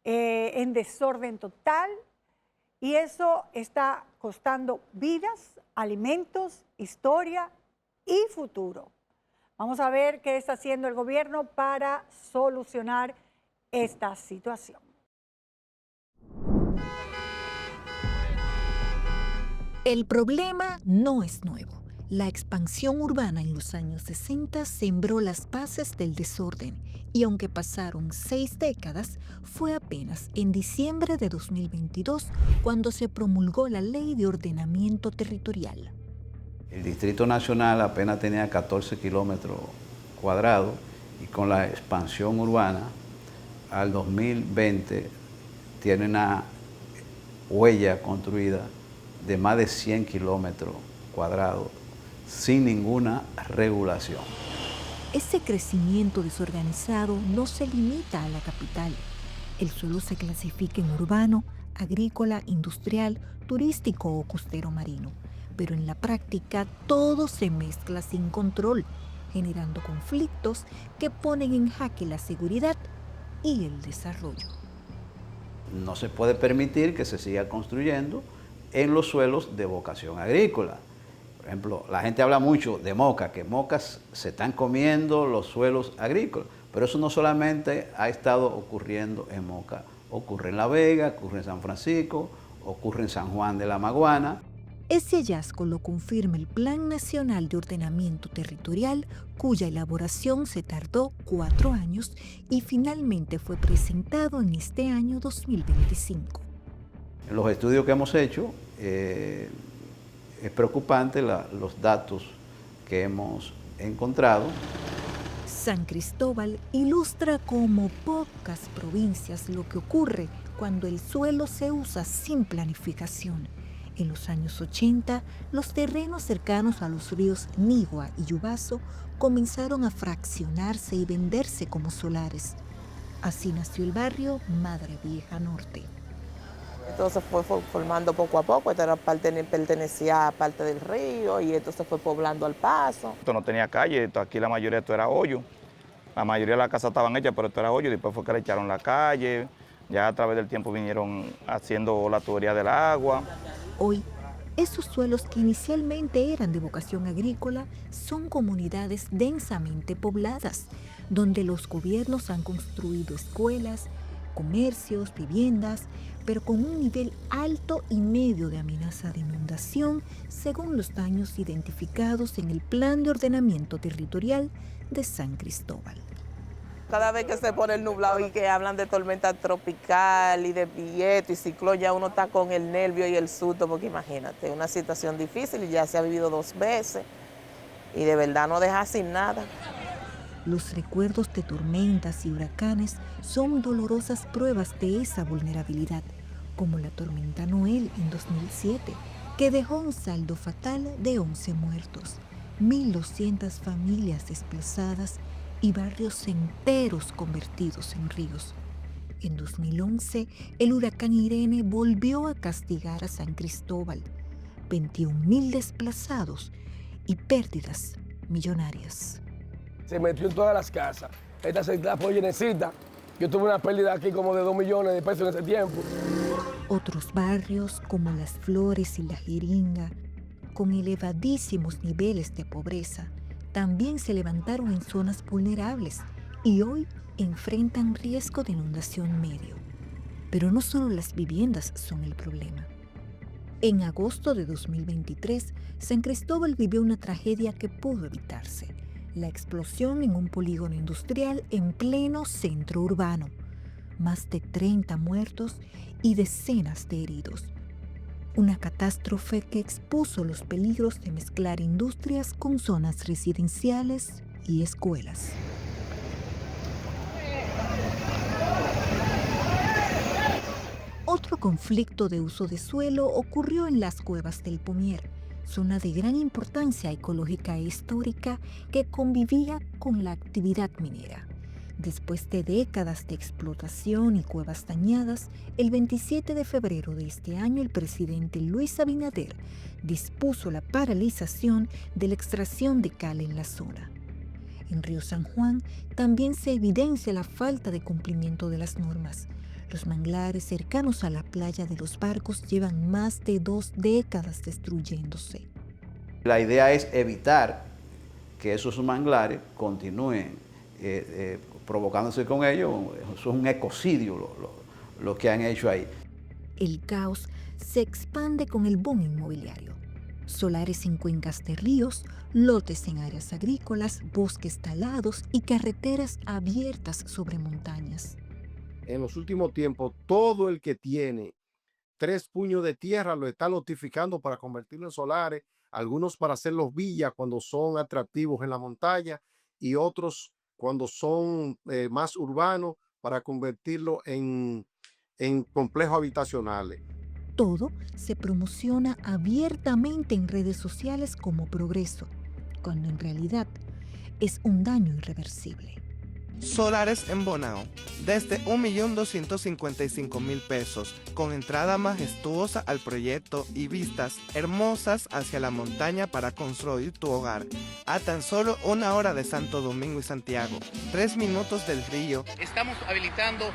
A: en desorden total, y eso está costando vidas, alimentos, historia y futuro. Vamos a ver qué está haciendo el gobierno para solucionar esta situación.
F: El problema no es nuevo. La expansión urbana en los años 60 sembró las bases del desorden y aunque pasaron 6 décadas, fue apenas en diciembre de 2022 cuando se promulgó la Ley de Ordenamiento Territorial.
G: El Distrito Nacional apenas tenía 14 kilómetros cuadrados y con la expansión urbana al 2020 tiene una huella construida de más de 100 kilómetros cuadrados sin ninguna regulación.
F: Ese crecimiento desorganizado no se limita a la capital. El suelo se clasifica en urbano, agrícola, industrial, turístico o costero marino. Pero en la práctica todo se mezcla sin control, generando conflictos que ponen en jaque la seguridad y el desarrollo.
G: No se puede permitir que se siga construyendo en los suelos de vocación agrícola. Por ejemplo, la gente habla mucho de moca, que mocas se están comiendo los suelos agrícolas, pero eso no solamente ha estado ocurriendo en Moca, ocurre en La Vega, ocurre en San Francisco, ocurre en San Juan de la Maguana.
F: Ese hallazgo lo confirma el Plan Nacional de Ordenamiento Territorial, cuya elaboración se tardó 4 años y finalmente fue presentado en este año 2025.
G: En los estudios que hemos hecho, es preocupante los datos que hemos encontrado.
F: San Cristóbal ilustra como pocas provincias lo que ocurre cuando el suelo se usa sin planificación. En los años 80, los terrenos cercanos a los ríos Nigua y Yubaso comenzaron a fraccionarse y venderse como solares. Así nació el barrio Madre Vieja Norte.
H: Entonces fue formando poco a poco, esta era pertenecía a parte del río y esto se fue poblando al paso.
I: Esto no tenía calle, aquí la mayoría de esto era hoyo. La mayoría de las casas estaban hechas, pero esto era hoyo, después fue que le echaron la calle, ya a través del tiempo vinieron haciendo la tubería del agua.
F: Hoy, esos suelos que inicialmente eran de vocación agrícola son comunidades densamente pobladas, donde los gobiernos han construido escuelas, comercios, viviendas, pero con un nivel alto y medio de amenaza de inundación, según los daños identificados en el Plan de Ordenamiento Territorial de San Cristóbal.
H: Cada vez que se pone el nublado y que hablan de tormenta tropical y de viento y ciclón, ya uno está con el nervio y el susto, porque imagínate, una situación difícil y ya se ha vivido 2 veces y de verdad no deja sin nada.
F: Los recuerdos de tormentas y huracanes son dolorosas pruebas de esa vulnerabilidad, como la tormenta Noel en 2007, que dejó un saldo fatal de 11 muertos, 1.200 familias desplazadas y barrios enteros convertidos en ríos. En 2011, el huracán Irene volvió a castigar a San Cristóbal, 21.000 desplazados y pérdidas millonarias.
J: Se metió en todas las casas. Esta se la fue llenecita. Yo tuve una pérdida aquí como de 2 millones de pesos en ese tiempo.
F: Otros barrios como Las Flores y La Jeringa, con elevadísimos niveles de pobreza, también se levantaron en zonas vulnerables y hoy enfrentan riesgo de inundación medio. Pero no solo las viviendas son el problema. En agosto de 2023, San Cristóbal vivió una tragedia que pudo evitarse: la explosión en un polígono industrial en pleno centro urbano. Más de 30 muertos y decenas de heridos. Una catástrofe que expuso los peligros de mezclar industrias con zonas residenciales y escuelas. Otro conflicto de uso de suelo ocurrió en las cuevas del Pomier, zona de gran importancia ecológica e histórica que convivía con la actividad minera. Después de décadas de explotación y cuevas dañadas, el 27 de febrero de este año el presidente Luis Abinader dispuso la paralización de la extracción de cal en la zona. En Río San Juan también se evidencia la falta de cumplimiento de las normas. Los manglares cercanos a la playa de los Barcos llevan más de 2 décadas destruyéndose.
G: La idea es evitar que esos manglares continúen provocándose con ellos. Eso es un ecocidio lo que han hecho ahí.
F: El caos se expande con el boom inmobiliario. Solares en cuencas de ríos, lotes en áreas agrícolas, bosques talados y carreteras abiertas sobre montañas.
K: En los últimos tiempos, todo el que tiene 3 puños de tierra lo está notificando para convertirlo en solares, algunos para hacerlos villas cuando son atractivos en la montaña y otros cuando son más urbanos para convertirlo en complejos habitacionales.
F: Todo se promociona abiertamente en redes sociales como progreso, cuando en realidad es un daño irreversible.
L: Solares en Bonao, desde 1.255.000 pesos, con entrada majestuosa al proyecto y vistas hermosas hacia la montaña para construir tu hogar. A tan solo 1 hora de Santo Domingo y Santiago, 3 minutos del río.
M: Estamos habilitando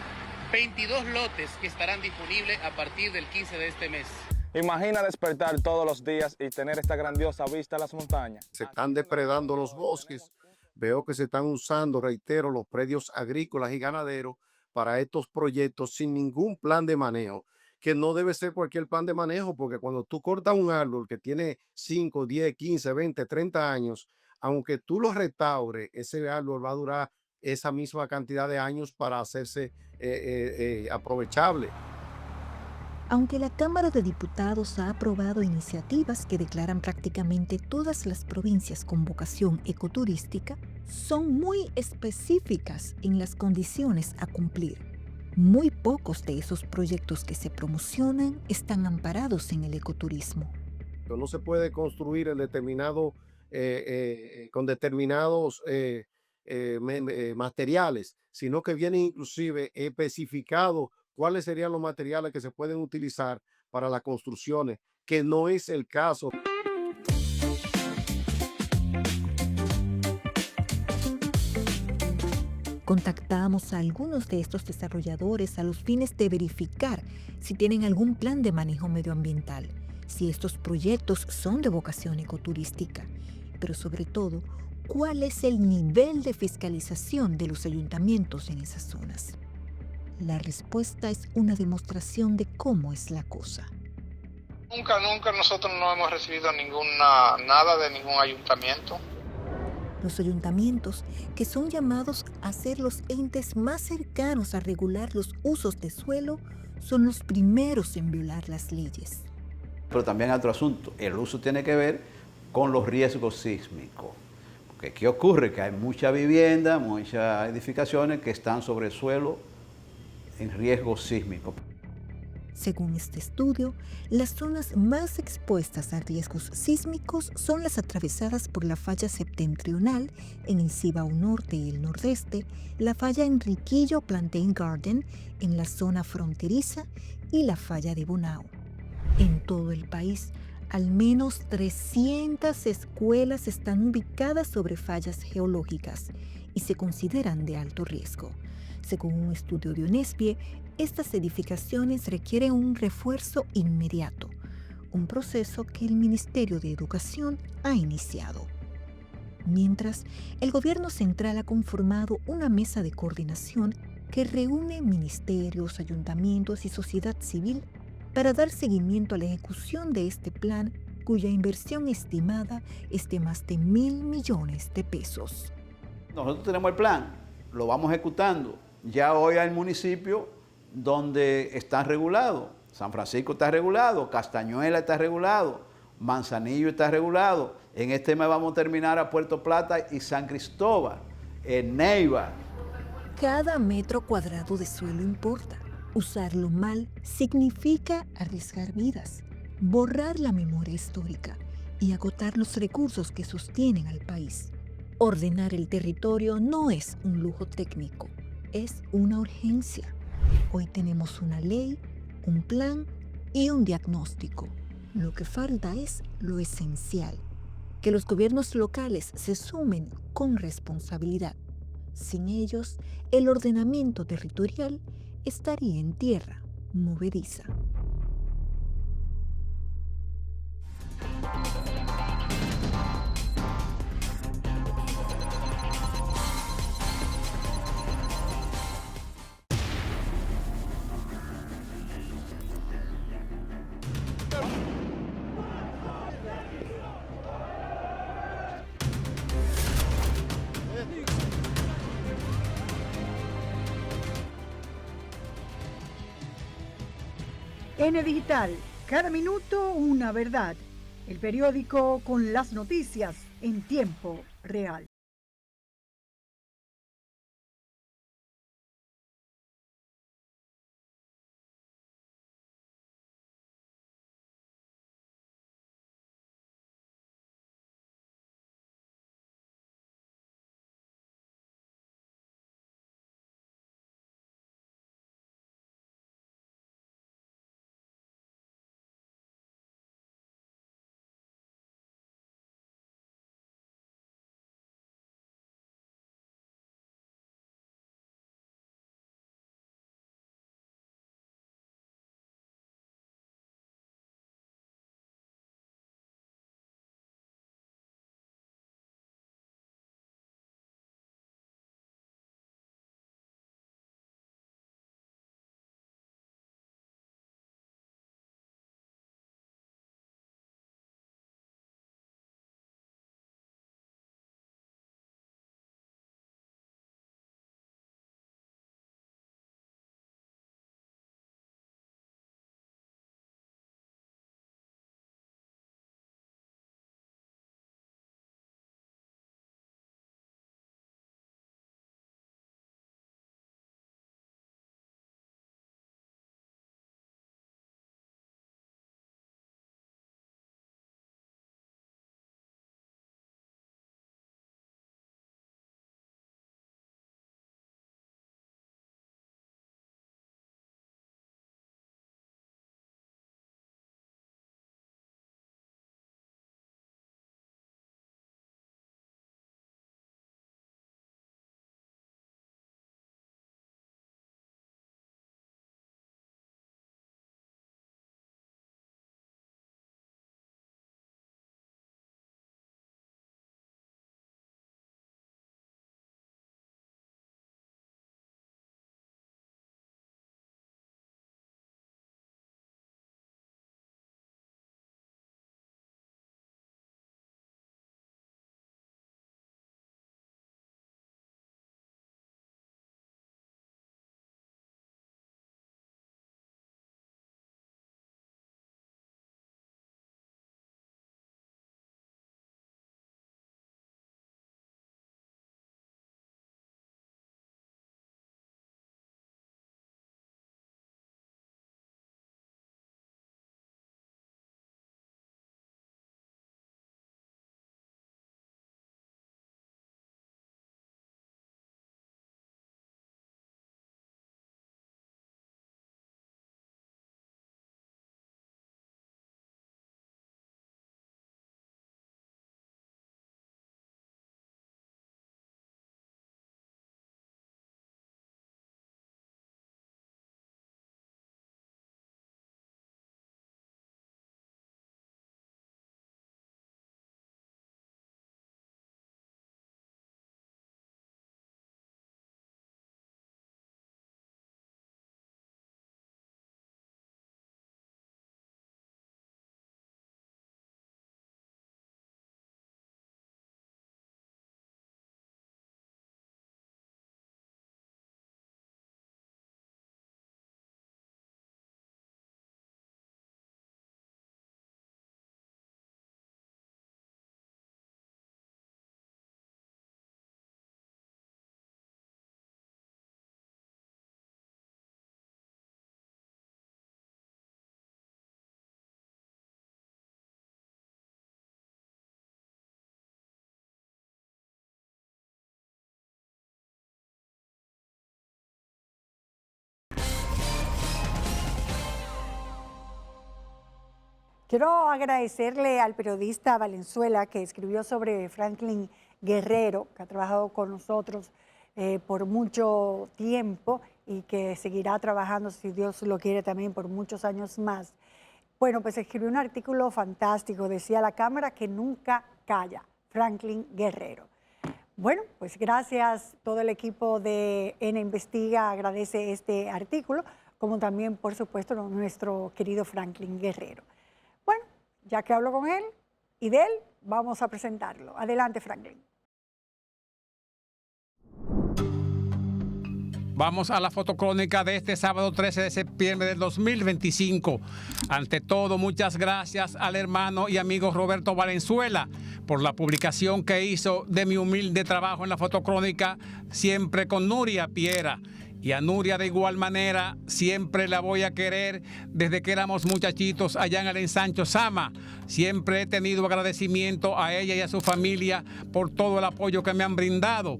M: 22 lotes que estarán disponibles a partir del 15 de este mes.
N: Imagina despertar todos los días y tener esta grandiosa vista a las montañas.
K: Se están depredando los bosques. Veo que se están usando, reitero, los predios agrícolas y ganaderos para estos proyectos sin ningún plan de manejo, que no debe ser cualquier plan de manejo, porque cuando tú cortas un árbol que tiene 5, 10, 15, 20, 30 años, aunque tú lo restaures, ese árbol va a durar esa misma cantidad de años para hacerse aprovechable.
F: Aunque la Cámara de Diputados ha aprobado iniciativas que declaran prácticamente todas las provincias con vocación ecoturística, son muy específicas en las condiciones a cumplir. Muy pocos de esos proyectos que se promocionan están amparados en el ecoturismo.
K: No se puede construir con determinados materiales, sino que vienen inclusive especificados cuáles serían los materiales que se pueden utilizar para las construcciones, que no es el caso.
F: Contactamos a algunos de estos desarrolladores a los fines de verificar si tienen algún plan de manejo medioambiental, si estos proyectos son de vocación ecoturística, pero sobre todo, cuál es el nivel de fiscalización de los ayuntamientos en esas zonas. La respuesta es una demostración de cómo es la cosa.
O: Nunca nosotros no hemos recibido nada de ningún ayuntamiento.
F: Los ayuntamientos, que son llamados a ser los entes más cercanos a regular los usos de suelo, son los primeros en violar las leyes.
G: Pero también hay otro asunto, el uso tiene que ver con los riesgos sísmicos. Porque ¿qué ocurre? Que hay mucha vivienda, muchas edificaciones que están sobre el suelo en riesgo sísmico.
F: Según este estudio, las zonas más expuestas a riesgos sísmicos son las atravesadas por la falla septentrional en el Cibao Norte y el Nordeste, la falla Enriquillo Plantain Garden en la zona fronteriza y la falla de Bonao. En todo el país, al menos 300 escuelas están ubicadas sobre fallas geológicas y se consideran de alto riesgo. Según un estudio de ONESPIE, estas edificaciones requieren un refuerzo inmediato, un proceso que el Ministerio de Educación ha iniciado. Mientras, el gobierno central ha conformado una mesa de coordinación que reúne ministerios, ayuntamientos y sociedad civil para dar seguimiento a la ejecución de este plan, cuya inversión estimada es de más de 1.000 millones de pesos.
G: Nosotros tenemos el plan, lo vamos ejecutando. Ya hoy hay municipios donde están regulados. San Francisco está regulado, Castañuela está regulado, Manzanillo está regulado. En este mes vamos a terminar a Puerto Plata y San Cristóbal, en Neiva.
F: Cada metro cuadrado de suelo importa. Usarlo mal significa arriesgar vidas, borrar la memoria histórica y agotar los recursos que sostienen al país. Ordenar el territorio no es un lujo técnico, es una urgencia. Hoy tenemos una ley, un plan y un diagnóstico. Lo que falta es lo esencial, que los gobiernos locales se sumen con responsabilidad. Sin ellos, el ordenamiento territorial estaría en tierra movediza.
A: N Digital, cada minuto una verdad. El periódico con las noticias en tiempo real. Quiero agradecerle al periodista Valenzuela que escribió sobre Franklin Guerrero, que ha trabajado con nosotros por mucho tiempo y que seguirá trabajando, si Dios lo quiere, también por muchos años más. Bueno, pues escribió un artículo fantástico, decía la cámara que nunca calla, Franklin Guerrero. Bueno, pues gracias, todo el equipo de N Investiga agradece este artículo, como también, por supuesto, nuestro querido Franklin Guerrero. Bueno, ya que hablo con él y de él, vamos a presentarlo. Adelante, Franklin.
P: Vamos a la fotocrónica de este sábado 13 de septiembre del 2025. Ante todo, muchas gracias al hermano y amigo Roberto Valenzuela por la publicación que hizo de mi humilde trabajo en la fotocrónica, siempre con Nuria Piera. Y a Nuria de igual manera, siempre la voy a querer desde que éramos muchachitos allá en el ensancho Sama. Siempre he tenido agradecimiento a ella y a su familia por todo el apoyo que me han brindado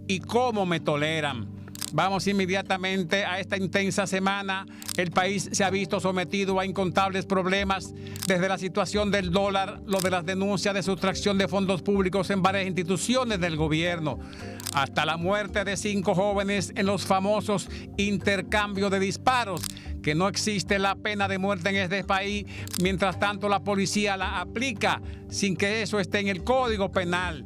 P: y cómo me toleran. Vamos inmediatamente a esta intensa semana. El país se ha visto sometido a incontables problemas, desde la situación del dólar, lo de las denuncias de sustracción de fondos públicos en varias instituciones del gobierno, hasta la muerte de 5 jóvenes en los famosos intercambios de disparos, que no existe la pena de muerte en este país, mientras tanto la policía la aplica sin que eso esté en el Código Penal.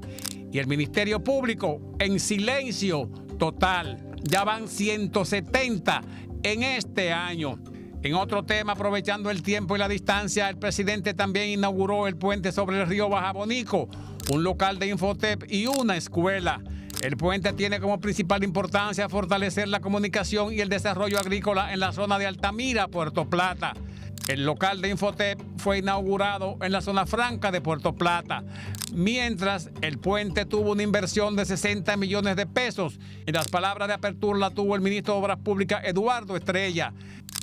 P: Y el Ministerio Público en silencio total. Ya van 170 en este año. En otro tema, aprovechando el tiempo y la distancia, el presidente también inauguró el puente sobre el río Bajabonico, un local de Infotep y una escuela. El puente tiene como principal importancia fortalecer la comunicación y el desarrollo agrícola en la zona de Altamira, Puerto Plata. El local de Infotep fue inaugurado en la zona franca de Puerto Plata, mientras el puente tuvo una inversión de 60 millones de pesos. En las palabras de apertura la tuvo el ministro de Obras Públicas, Eduardo Estrella.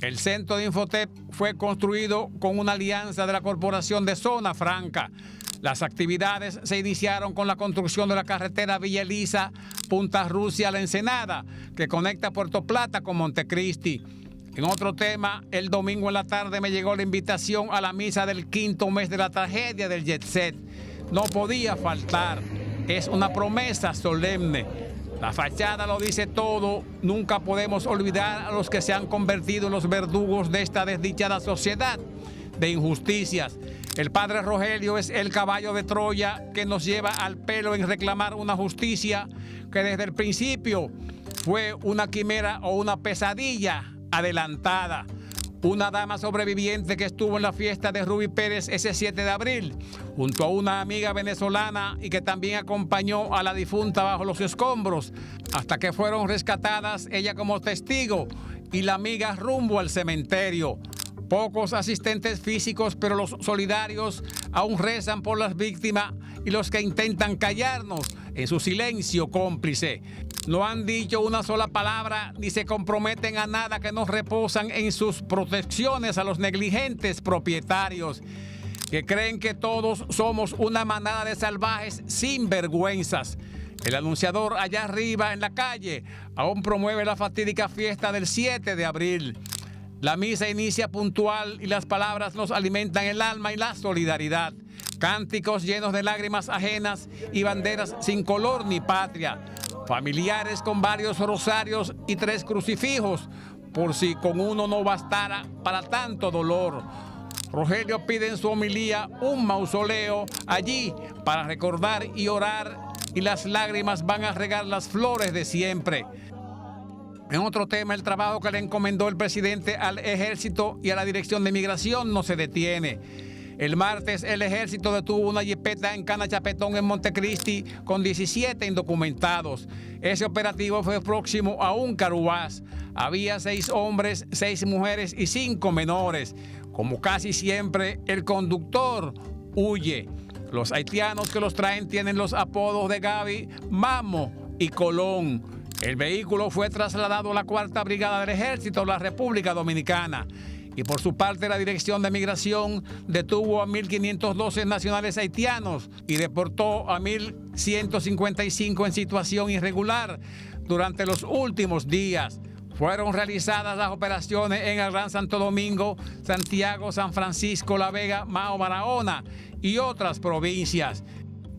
P: El centro de Infotep fue construido con una alianza de la Corporación de Zona Franca. Las actividades se iniciaron con la construcción de la carretera Villa Elisa, Punta Rusia, La Ensenada, que conecta Puerto Plata con Montecristi. En otro tema, el domingo en la tarde me llegó la invitación a la misa del 5º mes de la tragedia del Jet Set. No podía faltar. Es una promesa solemne. La fachada lo dice todo. Nunca podemos olvidar a los que se han convertido en los verdugos de esta desdichada sociedad de injusticias. El padre Rogelio es el caballo de Troya que nos lleva al pelo en reclamar una justicia que desde el principio fue una quimera o una pesadilla adelantada. Una dama sobreviviente que estuvo en la fiesta de Ruby Pérez ese 7 de abril, junto a una amiga venezolana y que también acompañó a la difunta bajo los escombros, hasta que fueron rescatadas, ella como testigo y la amiga rumbo al cementerio. Pocos asistentes físicos, pero los solidarios aún rezan por las víctimas y los que intentan callarnos en su silencio cómplice. No han dicho una sola palabra ni se comprometen a nada que no reposan en sus protecciones a los negligentes propietarios que creen que todos somos una manada de salvajes sin vergüenzas. El anunciador allá arriba en la calle aún promueve la fatídica fiesta del 7 de abril. La misa inicia puntual y las palabras nos alimentan el alma y la solidaridad. Cánticos llenos de lágrimas ajenas y banderas sin color ni patria. Familiares con varios rosarios y 3 crucifijos, por si con uno no bastara para tanto dolor. Rogelio pide en su homilía un mausoleo allí para recordar y orar, y las lágrimas van a regar las flores de siempre. En otro tema, el trabajo que le encomendó el presidente al Ejército y a la Dirección de Migración no se detiene. El martes, el Ejército detuvo una jipeta en Cana Chapetón, en Montecristi, con 17 indocumentados. Ese operativo fue próximo a un caruaz. Había 6 hombres, 6 mujeres y 5 menores. Como casi siempre, el conductor huye. Los haitianos que los traen tienen los apodos de Gaby, Mamo y Colón. El vehículo fue trasladado a la 4ª Brigada del Ejército de la República Dominicana. Y por su parte, la Dirección de Migración detuvo a 1.512 nacionales haitianos y deportó a 1.155 en situación irregular durante los últimos días. Fueron realizadas las operaciones en el Gran Santo Domingo, Santiago, San Francisco, La Vega, Mao, Barahona y otras provincias.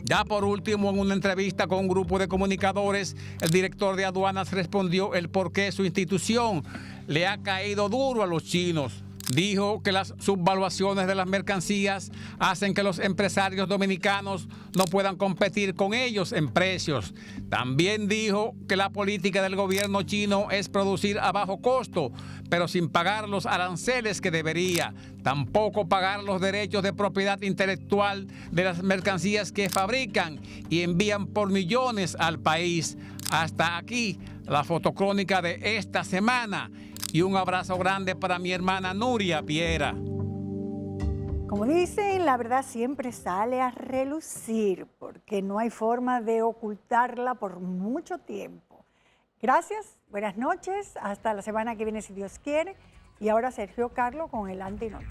P: Ya por último, en una entrevista con un grupo de comunicadores, el director de aduanas respondió el por qué su institución le ha caído duro a los chinos. Dijo que las subvaluaciones de las mercancías hacen que los empresarios dominicanos no puedan competir con ellos en precios. También dijo que la política del gobierno chino es producir a bajo costo, pero sin pagar los aranceles que debería. Tampoco pagar los derechos de propiedad intelectual de las mercancías que fabrican y envían por millones al país. Hasta aquí la fotocrónica de esta semana. Y un abrazo grande para mi hermana Nuria Piera.
A: Como dicen, la verdad siempre sale a relucir porque no hay forma de ocultarla por mucho tiempo. Gracias, buenas noches, hasta la semana que viene si Dios quiere. Y ahora Sergio Carlo con el Antinoti.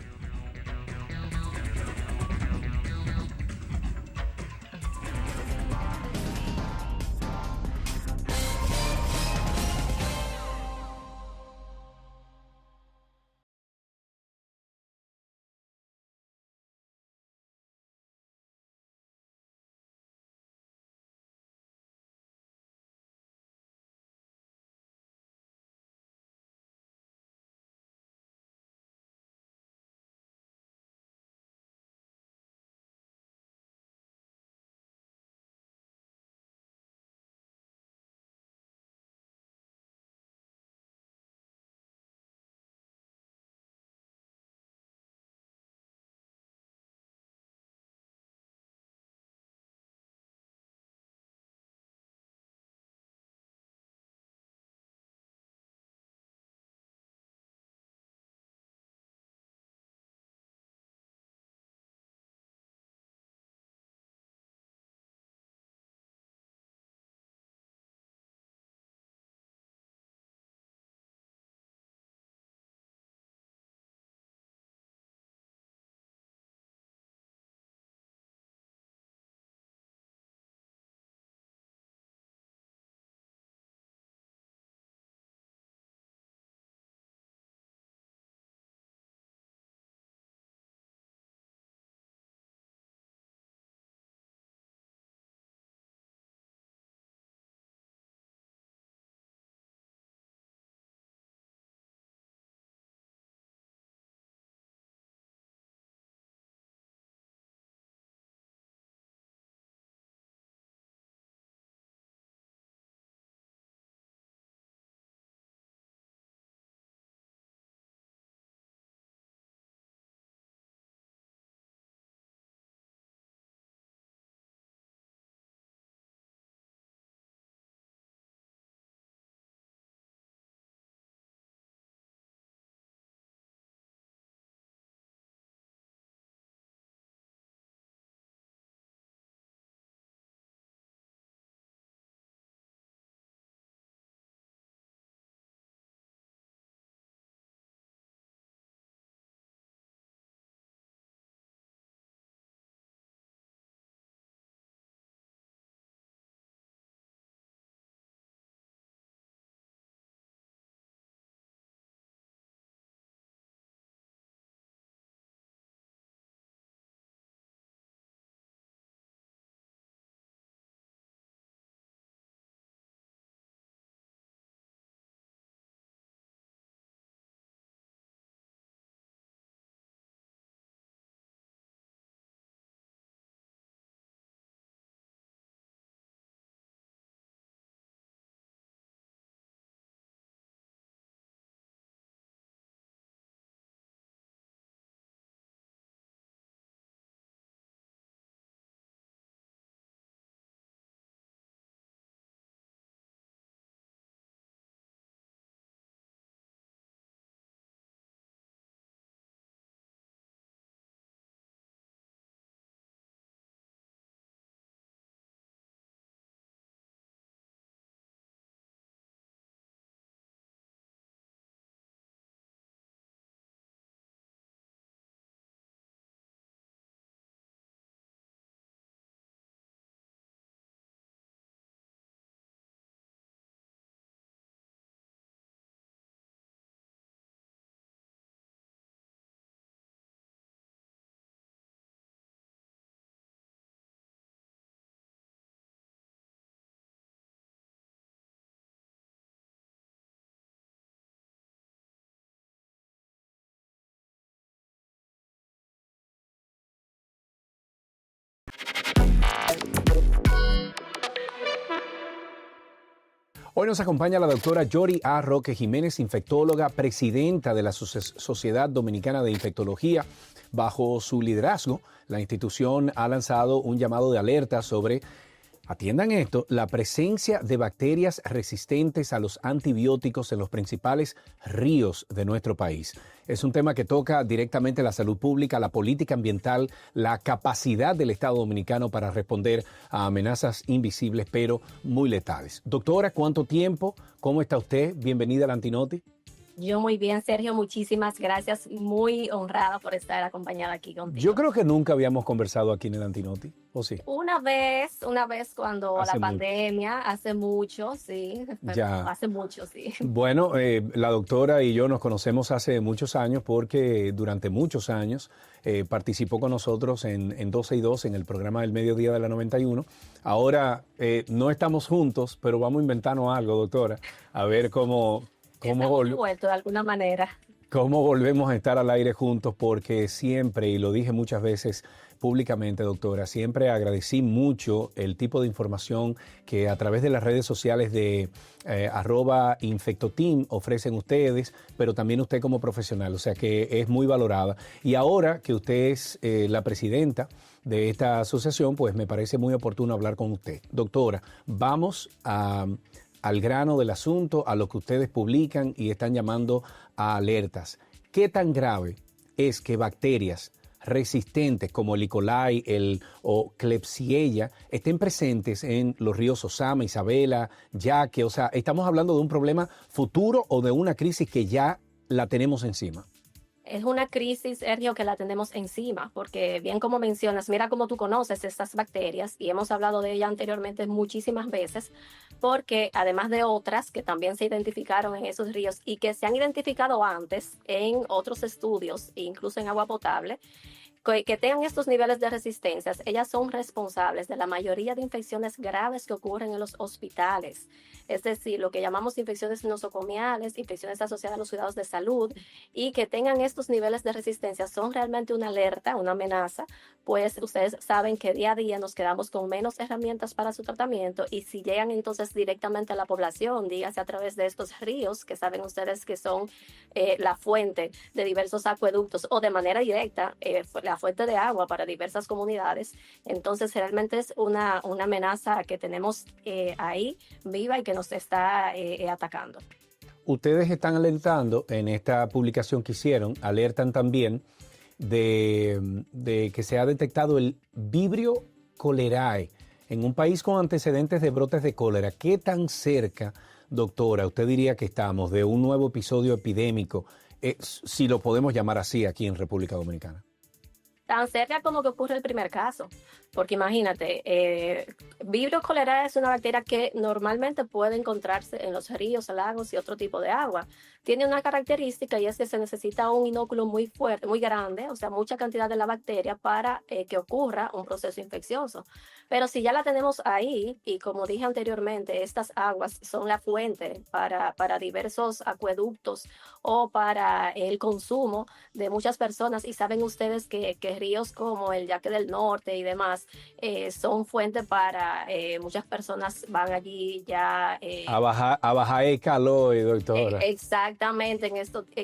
Q: Hoy nos acompaña la doctora Yori A. Roque Jiménez, infectóloga, presidenta de la Sociedad Dominicana de Infectología. Bajo su liderazgo, la institución ha lanzado un llamado de alerta sobre, atiendan esto, la presencia de bacterias resistentes a los antibióticos en los principales ríos de nuestro país. Es un tema que toca directamente la salud pública, la política ambiental, la capacidad del Estado dominicano para responder a amenazas invisibles pero muy letales. Doctora, ¿cuánto tiempo? ¿Cómo está usted? Bienvenida al Antinoti.
R: Yo muy bien, Sergio, muchísimas gracias. Muy honrada por estar acompañada aquí contigo.
Q: Yo creo que nunca habíamos conversado aquí en el Antinoti, ¿o sí?
R: Una vez cuando
Q: Hace
R: la pandemia, hace mucho, sí.
Q: Ya.
R: Hace mucho, sí.
Q: Bueno, la doctora y yo nos conocemos hace muchos años porque durante muchos años participó con nosotros en 12 y 2 en el programa del mediodía de la 91. Ahora no estamos juntos, pero vamos a inventarnos algo, doctora, a ver cómo
R: vuelto de alguna manera.
Q: ¿Cómo volvemos a estar al aire juntos? Porque siempre, y lo dije muchas veces públicamente, doctora, siempre agradecí mucho el tipo de información que a través de las redes sociales de @infectoteam ofrecen ustedes, pero también usted como profesional, o sea que es muy valorada. Y ahora que usted es la presidenta de esta asociación, pues me parece muy oportuno hablar con usted. Doctora, vamos al grano del asunto, a lo que ustedes publican y están llamando a alertas. ¿Qué tan grave es que bacterias resistentes como el E. coli o Klebsiella estén presentes en los ríos Osama, Isabela, Yaque? O sea, ¿estamos hablando de un problema futuro o de una crisis que ya la tenemos encima?
R: Es una crisis, Sergio, que la tenemos encima, porque bien como mencionas, mira cómo tú conoces estas bacterias y hemos hablado de ellas anteriormente muchísimas veces, porque además de otras que también se identificaron en esos ríos y que se han identificado antes en otros estudios, incluso en agua potable, que tengan estos niveles de resistencias, ellas son responsables de la mayoría de infecciones graves que ocurren en los hospitales. Es decir, lo que llamamos infecciones nosocomiales, infecciones asociadas a los cuidados de salud, y que tengan estos niveles de resistencia son realmente una alerta, una amenaza, pues ustedes saben que día a día nos quedamos con menos herramientas para su tratamiento, y si llegan entonces directamente a la población, dígase a través de estos ríos, que saben ustedes que son la fuente de diversos acueductos, o de manera directa, la fuente de agua para diversas comunidades, entonces realmente es una amenaza que tenemos ahí viva y que nos está atacando.
Q: Ustedes están alertando en esta publicación que hicieron, alertan también de que se ha detectado el Vibrio cholerae en un país con antecedentes de brotes de cólera. ¿Qué tan cerca, doctora, usted diría que estamos de un nuevo episodio epidémico, si lo podemos llamar así aquí en República Dominicana?
R: Tan cerca como que ocurre el primer caso, porque imagínate, Vibrio cholerae es una bacteria que normalmente puede encontrarse en los ríos, lagos y otro tipo de agua. Tiene una característica, y es que se necesita un inóculo muy fuerte, muy grande, o sea, mucha cantidad de la bacteria para que ocurra un proceso infeccioso. Pero si ya la tenemos ahí, y como dije anteriormente, estas aguas son la fuente para diversos acueductos o para el consumo de muchas personas, y saben ustedes que ríos como el Yaque del Norte y demás son fuente para muchas personas van allí ya
Q: a bajar el calor, doctora.
R: Exactamente, en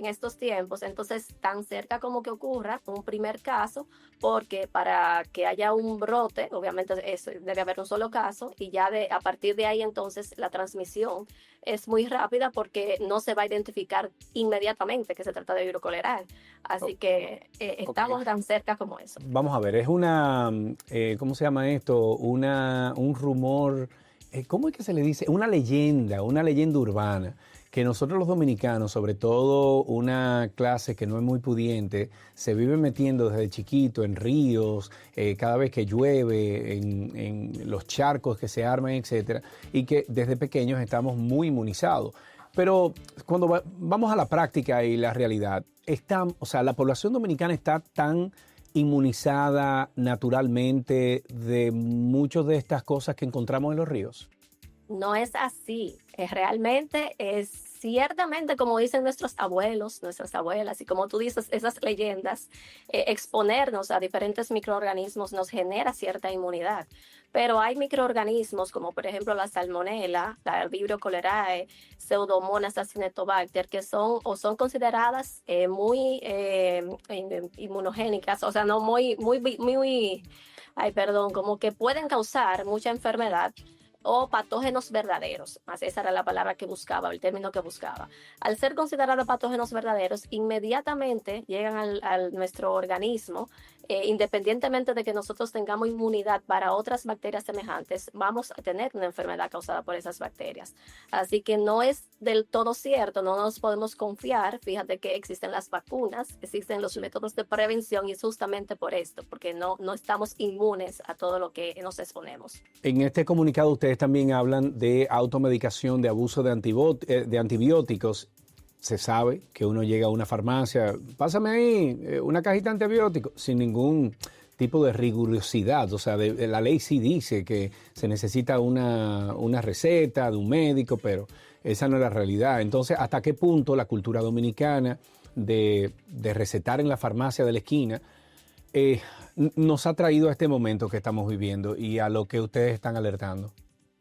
R: estos tiempos. Entonces, tan cerca como que ocurra un primer caso, porque para que haya un brote, obviamente debe haber un solo caso, y ya a partir de ahí entonces la transmisión es muy rápida, porque no se va a identificar inmediatamente que se trata de Vibrio cholerae. Así que estamos tan cerca como eso.
Q: Vamos a ver, es una, ¿cómo se llama esto? Un rumor, ¿cómo es que se le dice? Una leyenda urbana, que nosotros los dominicanos, sobre todo una clase que no es muy pudiente, se vive metiendo desde chiquito en ríos, cada vez que llueve, en los charcos que se arman, etcétera, y que desde pequeños estamos muy inmunizados. Pero cuando vamos a la práctica y la realidad, la población dominicana está tan inmunizada naturalmente de muchas de estas cosas que encontramos en los ríos.
R: No es así. Realmente ciertamente, como dicen nuestros abuelos, nuestras abuelas, y como tú dices, esas leyendas, exponernos a diferentes microorganismos nos genera cierta inmunidad. Pero hay microorganismos como por ejemplo la salmonela, la Vibrio cholerae, Pseudomonas acinetobacter, que son consideradas muy inmunogénicas, o sea, no como que pueden causar mucha enfermedad o patógenos verdaderos, más esa era la palabra que buscaba, el término que buscaba. Al ser considerados patógenos verdaderos, inmediatamente llegan a nuestro organismo, independientemente de que nosotros tengamos inmunidad para otras bacterias semejantes, vamos a tener una enfermedad causada por esas bacterias. Así que no es del todo cierto, no nos podemos confiar. Fíjate que existen las vacunas, existen los métodos de prevención y es justamente por esto, porque no estamos inmunes a todo lo que nos exponemos.
Q: En este comunicado ustedes también hablan de automedicación, de abuso de antibióticos. Se sabe que uno llega a una farmacia, pásame ahí una cajita de antibióticos, sin ningún tipo de rigurosidad. O sea, la ley sí dice que se necesita una receta de un médico, pero esa no es la realidad. Entonces, ¿hasta qué punto la cultura dominicana de recetar en la farmacia de la esquina nos ha traído a este momento que estamos viviendo y a lo que ustedes están alertando?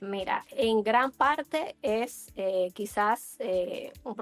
R: Mira, en gran parte es quizás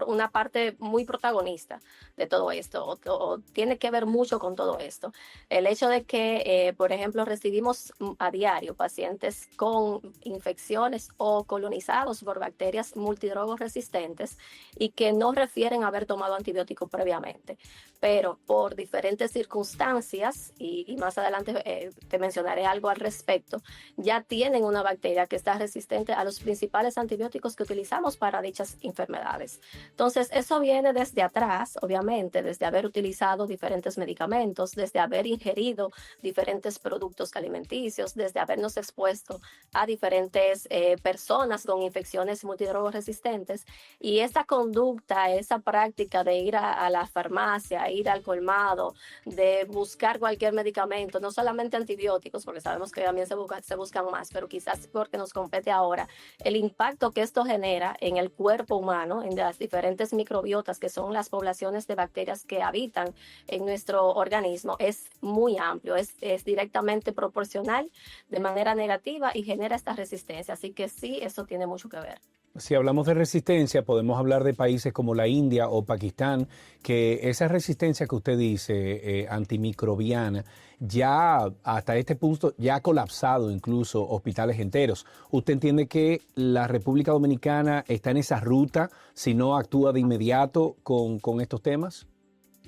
R: una parte muy protagonista de todo esto, o tiene que ver mucho con todo esto. El hecho de que, por ejemplo, recibimos a diario pacientes con infecciones o colonizados por bacterias multidrogos resistentes y que no refieren a haber tomado antibióticos previamente, pero por diferentes circunstancias, y más adelante te mencionaré algo al respecto, ya tienen una bacteria que está resistente a los principales antibióticos que utilizamos para dichas enfermedades. Entonces, eso viene desde atrás, obviamente, desde haber utilizado diferentes medicamentos, desde haber ingerido diferentes productos alimenticios, desde habernos expuesto a diferentes personas con infecciones multidrogos resistentes. Y esa conducta, esa práctica de ir a la farmacia, ir al colmado, de buscar cualquier medicamento, no solamente antibióticos, porque sabemos que también se buscan más, pero quizás porque nos compete ahora, el impacto que esto genera en el cuerpo humano, en las diferentes microbiotas, que son las poblaciones de bacterias que habitan en nuestro organismo, es muy amplio, es directamente proporcional de manera negativa y genera esta resistencia. Así que sí, eso tiene mucho que ver.
Q: Si hablamos de resistencia, podemos hablar de países como la India o Pakistán, que esa resistencia que usted dice, antimicrobiana, ya hasta este punto ya ha colapsado incluso hospitales enteros. ¿Usted entiende que la República Dominicana está en esa ruta si no actúa de inmediato con estos temas?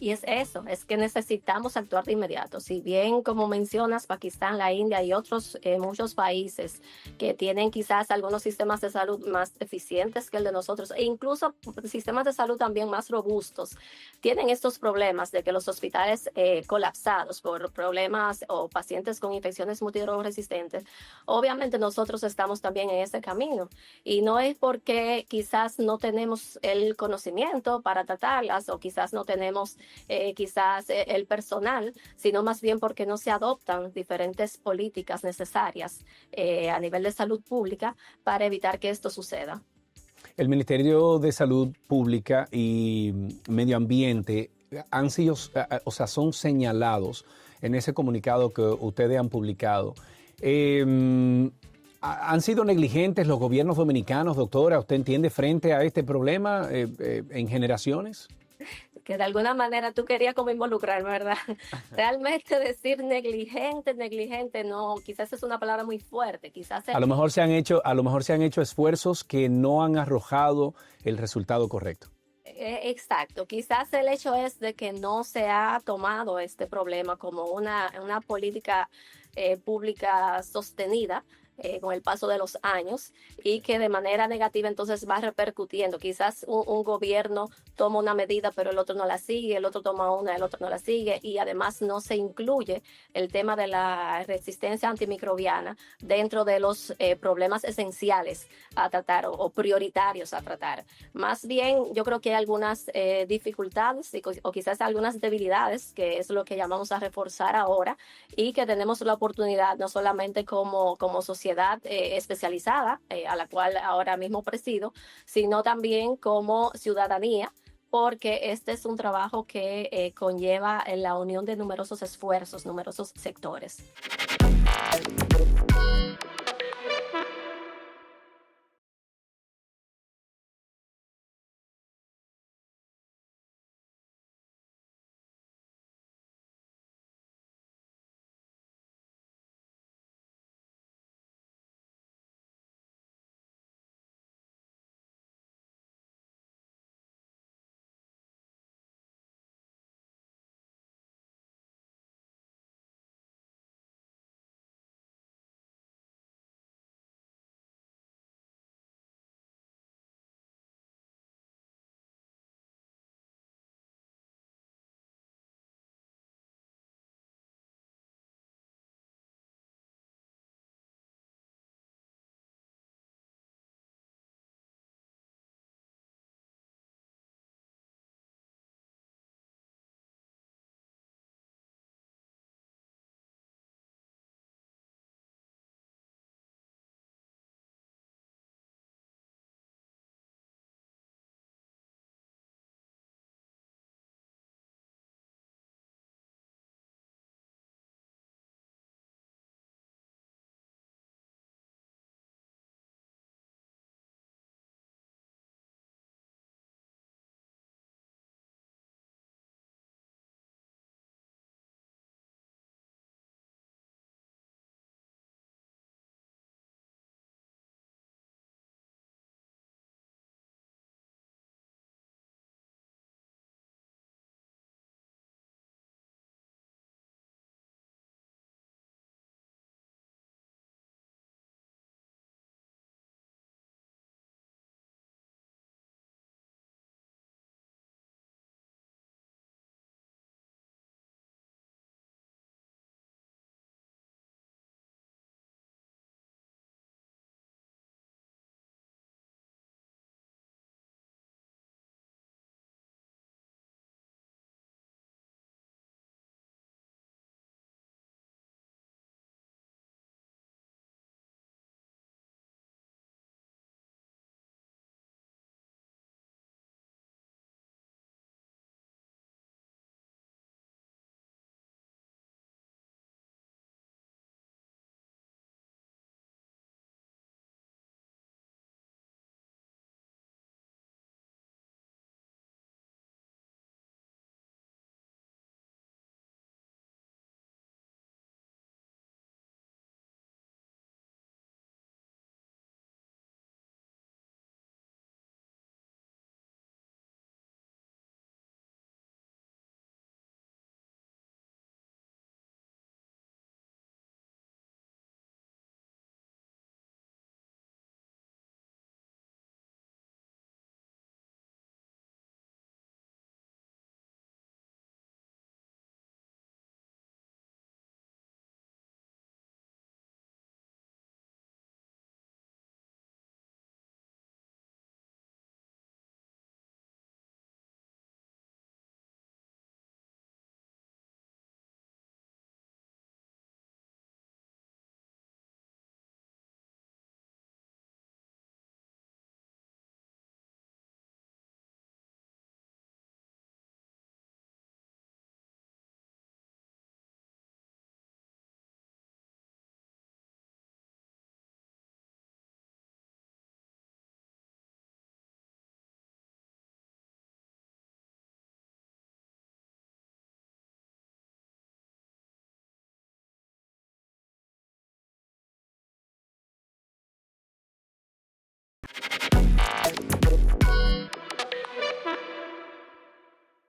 R: Y es eso, es que necesitamos actuar de inmediato. Si bien, como mencionas, Pakistán, la India y otros muchos países que tienen quizás algunos sistemas de salud más eficientes que el de nosotros, e incluso sistemas de salud también más robustos, tienen estos problemas de que los hospitales colapsados por problemas o pacientes con infecciones multidrogos resistentes, obviamente nosotros estamos también en ese camino. Y no es porque quizás no tenemos el conocimiento para tratarlas o quizás no tenemos el personal, sino más bien porque no se adoptan diferentes políticas necesarias a nivel de salud pública para evitar que esto suceda.
Q: El Ministerio de Salud Pública y Medio Ambiente han sido, o sea, son señalados en ese comunicado que ustedes han publicado. ¿Han sido negligentes los gobiernos dominicanos, doctora? ¿Usted entiende frente a este problema en generaciones?
R: Que de alguna manera tú querías como involucrarme, ¿verdad? Realmente decir negligente, no, quizás es una palabra muy fuerte, quizás
Q: a lo mejor se han hecho esfuerzos que no han arrojado el resultado correcto.
R: Exacto, quizás el hecho es de que no se ha tomado este problema como una política pública sostenida con el paso de los años y que de manera negativa entonces va repercutiendo. Quizás un gobierno toma una medida pero el otro no la sigue, el otro toma una, el otro no la sigue y además no se incluye el tema de la resistencia antimicrobiana dentro de los problemas esenciales a tratar o prioritarios a tratar. Más bien yo creo que hay algunas dificultades o quizás algunas debilidades, que es lo que llamamos a reforzar ahora y que tenemos la oportunidad no solamente como sociedad sociedad especializada, a la cual ahora mismo presido, sino también como ciudadanía, porque este es un trabajo que conlleva la unión de numerosos esfuerzos, numerosos sectores.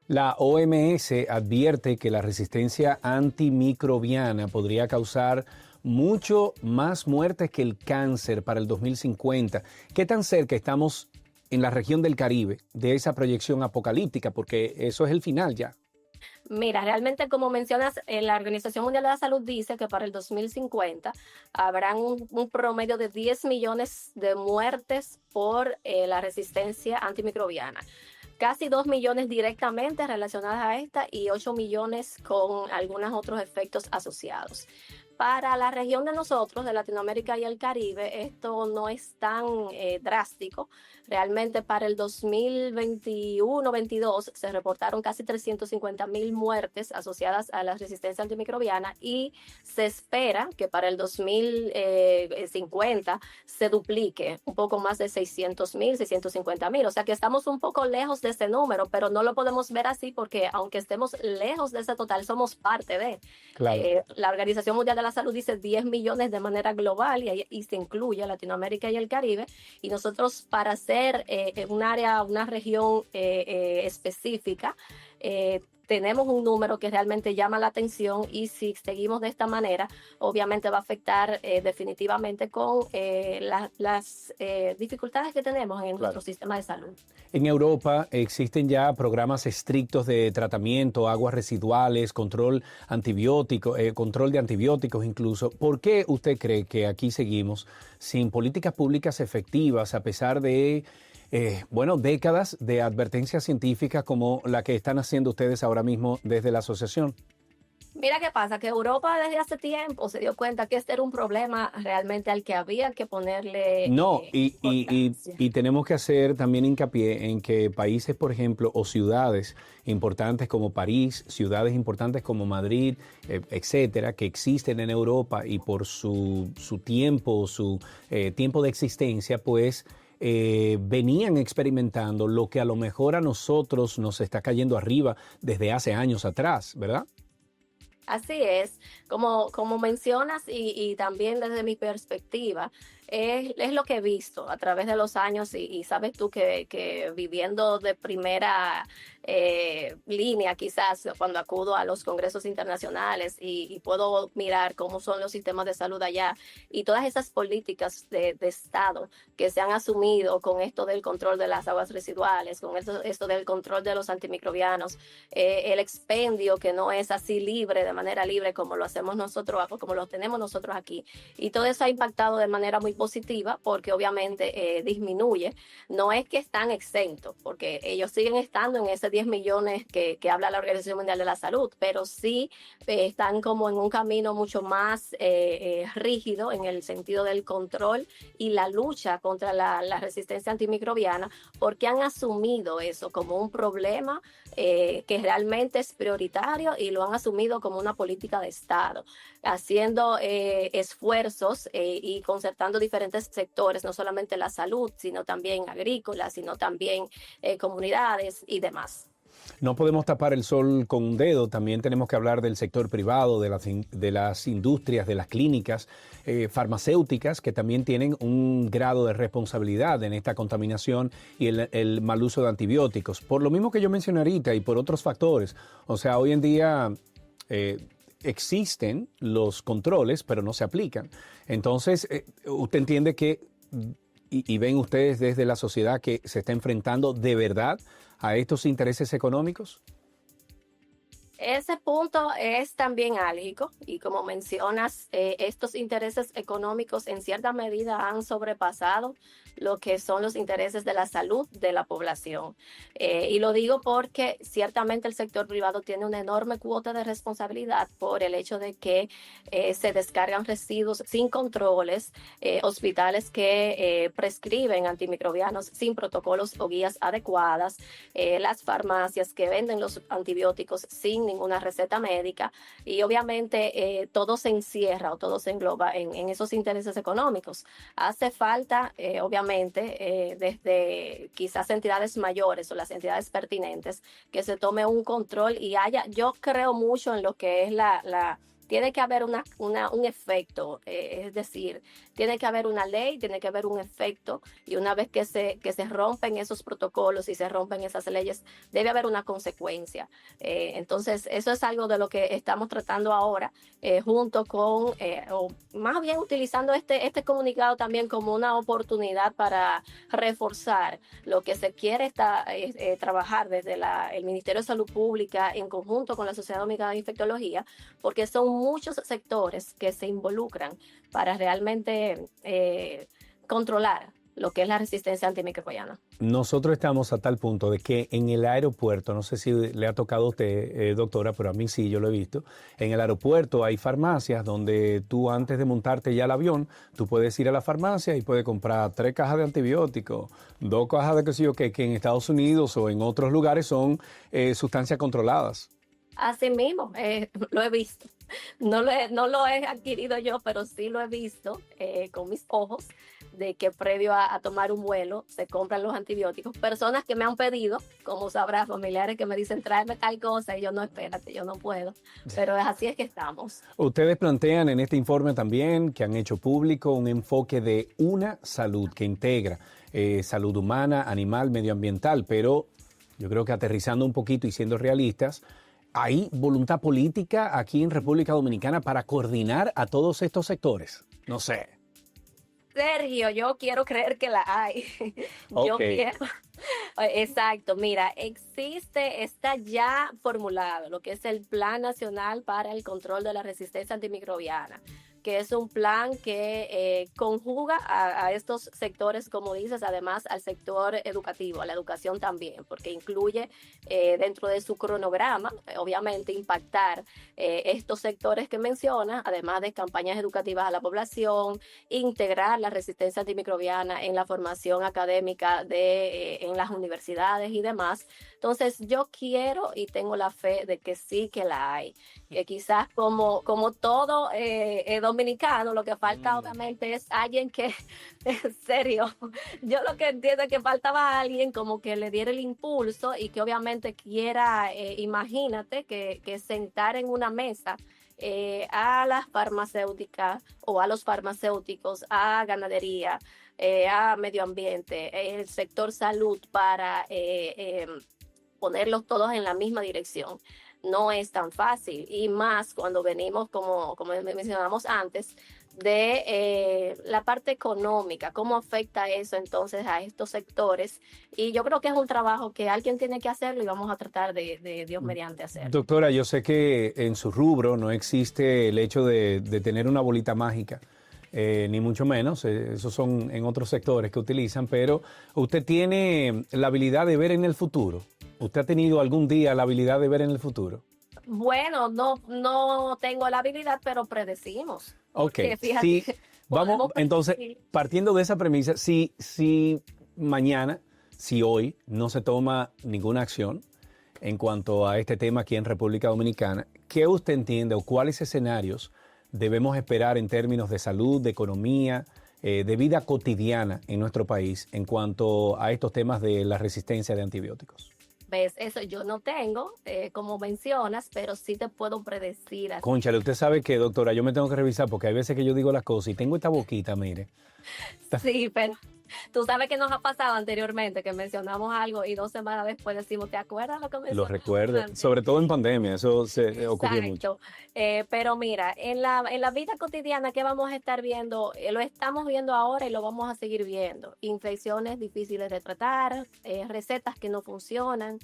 Q: La OMS advierte que la resistencia antimicrobiana podría causar mucho más muertes que el cáncer para el 2050. ¿Qué tan cerca estamos en la región del Caribe de esa proyección apocalíptica? Porque eso es el final ya.
R: Mira, realmente como mencionas, la Organización Mundial de la Salud dice que para el 2050 habrán un promedio de 10 millones de muertes por la resistencia antimicrobiana. Casi 2 millones directamente relacionadas a esta y 8 millones con algunos otros efectos asociados. Para la región de nosotros, de Latinoamérica y el Caribe, esto no es tan drástico. Realmente para el 2021-22 se reportaron casi 350,000 muertes asociadas a la resistencia antimicrobiana y se espera que para el 2050 se duplique, un poco más de 600,000, 650,000. O sea que estamos un poco lejos de ese número, pero no lo podemos ver así porque aunque estemos lejos de ese total, somos parte de.
Q: Claro.
R: La Organización Mundial de la Salud dice 10 millones de manera global y se incluye Latinoamérica y el Caribe. Y nosotros para ser una región específica, tenemos un número que realmente llama la atención y si seguimos de esta manera, obviamente va a afectar definitivamente con las dificultades que tenemos en nuestro sistema de salud.
Q: En Europa existen ya programas estrictos de tratamiento, aguas residuales, control antibiótico, control de antibióticos incluso. ¿Por qué usted cree que aquí seguimos sin políticas públicas efectivas a pesar de décadas de advertencias científicas como la que están haciendo ustedes ahora mismo desde la asociación?
R: Mira qué pasa, que Europa desde hace tiempo se dio cuenta que este era un problema realmente al que había que ponerle
Q: y tenemos que hacer también hincapié en que países, por ejemplo, o ciudades importantes como París, ciudades importantes como Madrid, etcétera, que existen en Europa y por su tiempo de existencia, pues venían experimentando lo que a lo mejor a nosotros nos está cayendo arriba desde hace años atrás, ¿verdad?
R: Así es, como mencionas y también desde mi perspectiva, es lo que he visto a través de los años y sabes tú que viviendo de primera línea quizás cuando acudo a los congresos internacionales y puedo mirar cómo son los sistemas de salud allá y todas esas políticas de Estado que se han asumido con esto del control de las aguas residuales, con esto del control de los antimicrobianos, el expendio que no es así libre, de manera libre como lo hacemos nosotros, como lo tenemos nosotros aquí. Y todo eso ha impactado de manera muy positiva porque obviamente disminuye. No es que están exentos, porque ellos siguen estando en ese 10 millones que habla la Organización Mundial de la Salud, pero sí están como en un camino mucho más rígido en el sentido del control y la lucha contra la resistencia antimicrobiana, porque han asumido eso como un problema que realmente es prioritario y lo han asumido como una política de Estado, haciendo esfuerzos y concertando diferentes sectores, no solamente la salud, sino también agrícola, sino también comunidades y demás.
Q: No podemos tapar el sol con un dedo, también tenemos que hablar del sector privado, de las industrias, de las clínicas farmacéuticas que también tienen un grado de responsabilidad en esta contaminación y el mal uso de antibióticos. Por lo mismo que yo mencioné ahorita y por otros factores, o sea, hoy en día existen los controles, pero no se aplican. Entonces, usted entiende que, y ven ustedes desde la sociedad que se está enfrentando de verdad a estos intereses económicos.
R: Ese punto es también álgico y como mencionas, estos intereses económicos en cierta medida han sobrepasado lo que son los intereses de la salud de la población. Y lo digo porque ciertamente el sector privado tiene una enorme cuota de responsabilidad por el hecho de que se descargan residuos sin controles, hospitales que prescriben antimicrobianos sin protocolos o guías adecuadas, las farmacias que venden los antibióticos sin ninguna receta médica y obviamente todo se encierra o todo se engloba en esos intereses económicos. Hace falta, obviamente, desde quizás entidades mayores o las entidades pertinentes, que se tome un control y yo creo mucho en lo que es tiene que haber un efecto, es decir, tiene que haber una ley, tiene que haber un efecto y una vez que se rompen esos protocolos y se rompen esas leyes, debe haber una consecuencia. Entonces, eso es algo de lo que estamos tratando ahora, junto con, o más bien utilizando este comunicado también como una oportunidad para reforzar lo que se quiere trabajar desde el Ministerio de Salud Pública en conjunto con la Sociedad Dominicana de Infectología, porque son muchos sectores que se involucran para realmente controlar lo que es la resistencia antimicrobiana.
Q: Nosotros estamos a tal punto de que en el aeropuerto, no sé si le ha tocado a usted, doctora, pero a mí sí, yo lo he visto, en el aeropuerto hay farmacias donde tú antes de montarte ya al avión, tú puedes ir a la farmacia y puedes comprar 3 cajas de antibióticos, 2 cajas de qué sé yo, que en Estados Unidos o en otros lugares son sustancias controladas.
R: Así mismo, lo he visto. No lo he adquirido yo, pero sí lo he visto con mis ojos, de que previo a tomar un vuelo se compran los antibióticos. Personas que me han pedido, como sabrás, familiares que me dicen tráeme tal cosa y yo no, espérate, yo no puedo. Pero así es que estamos.
Q: Ustedes plantean en este informe también que han hecho público un enfoque de una salud que integra salud humana, animal, medioambiental, pero yo creo que aterrizando un poquito y siendo realistas, ¿hay voluntad política aquí en República Dominicana para coordinar a todos estos sectores? No sé.
R: Sergio, yo quiero creer que la hay. Yo quiero. Exacto, mira, está ya formulado lo que es el Plan Nacional para el Control de la Resistencia Antimicrobiana, que es un plan que conjuga a estos sectores, como dices, además al sector educativo, a la educación también, porque incluye dentro de su cronograma, obviamente, impactar estos sectores que menciona, además de campañas educativas a la población, integrar la resistencia antimicrobiana en la formación académica en las universidades y demás. Entonces, yo quiero y tengo la fe de que sí que la hay. Que quizás como todo dominicano, lo que falta obviamente es alguien que, en serio, yo lo que entiendo es que faltaba alguien como que le diera el impulso y que obviamente quiera, imagínate, que sentar en una mesa a las farmacéuticas o a los farmacéuticos, a ganadería, a medio ambiente, el sector salud para ponerlos todos en la misma dirección. No es tan fácil, y más cuando venimos, como mencionamos antes, de la parte económica, cómo afecta eso entonces a estos sectores. Y yo creo que es un trabajo que alguien tiene que hacerlo y vamos a tratar de Dios mediante hacerlo.
Q: Doctora, yo sé que en su rubro no existe el hecho de tener una bolita mágica, ni mucho menos, esos son en otros sectores que utilizan, pero usted tiene la habilidad de ver en el futuro. ¿Usted ha tenido algún día la habilidad de ver en el futuro?
R: Bueno, no tengo la habilidad, pero predecimos.
Q: Ok,
R: fíjate,
Q: sí, vamos, entonces, partiendo de esa premisa, si mañana, si hoy no se toma ninguna acción en cuanto a este tema aquí en República Dominicana, ¿qué usted entiende o cuáles escenarios debemos esperar en términos de salud, de economía, de vida cotidiana en nuestro país en cuanto a estos temas de la resistencia de antibióticos?
R: ¿Ves? Eso yo no tengo, como mencionas, pero sí te puedo predecir.
Q: Cónchale, usted sabe que, doctora, yo me tengo que revisar porque hay veces que yo digo las cosas y tengo esta boquita, mire.
R: Sí, pero tú sabes que nos ha pasado anteriormente, que mencionamos algo y 2 semanas después decimos, ¿te acuerdas lo que mencionamos?
Q: Lo recuerdo, sobre todo en pandemia, eso se ocurrió mucho.
R: Pero mira, en la vida cotidiana, ¿qué vamos a estar viendo? Lo estamos viendo ahora y lo vamos a seguir viendo. Infecciones difíciles de tratar, recetas que no funcionan,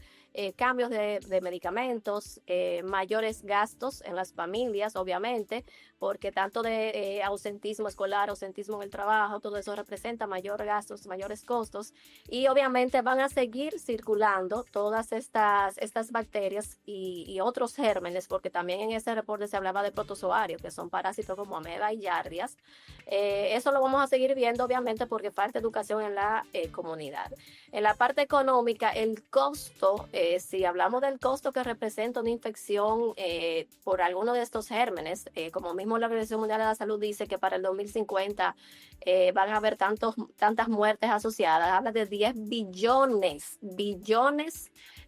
R: cambios de medicamentos, mayores gastos en las familias, obviamente, porque tanto de ausentismo escolar, ausentismo en el trabajo, todo eso representa mayores gastos, mayores costos, y obviamente van a seguir circulando todas estas bacterias y otros gérmenes, porque también en ese reporte se hablaba de protozoarios, que son parásitos como ameba y yardias. Eso lo vamos a seguir viendo, obviamente, porque falta educación en la comunidad. En la parte económica, el costo, si hablamos del costo que representa una infección por alguno de estos gérmenes, como mismo la Organización Mundial de la Salud dice que para el 2050 van a haber tantas muertes asociadas, habla de 10 billones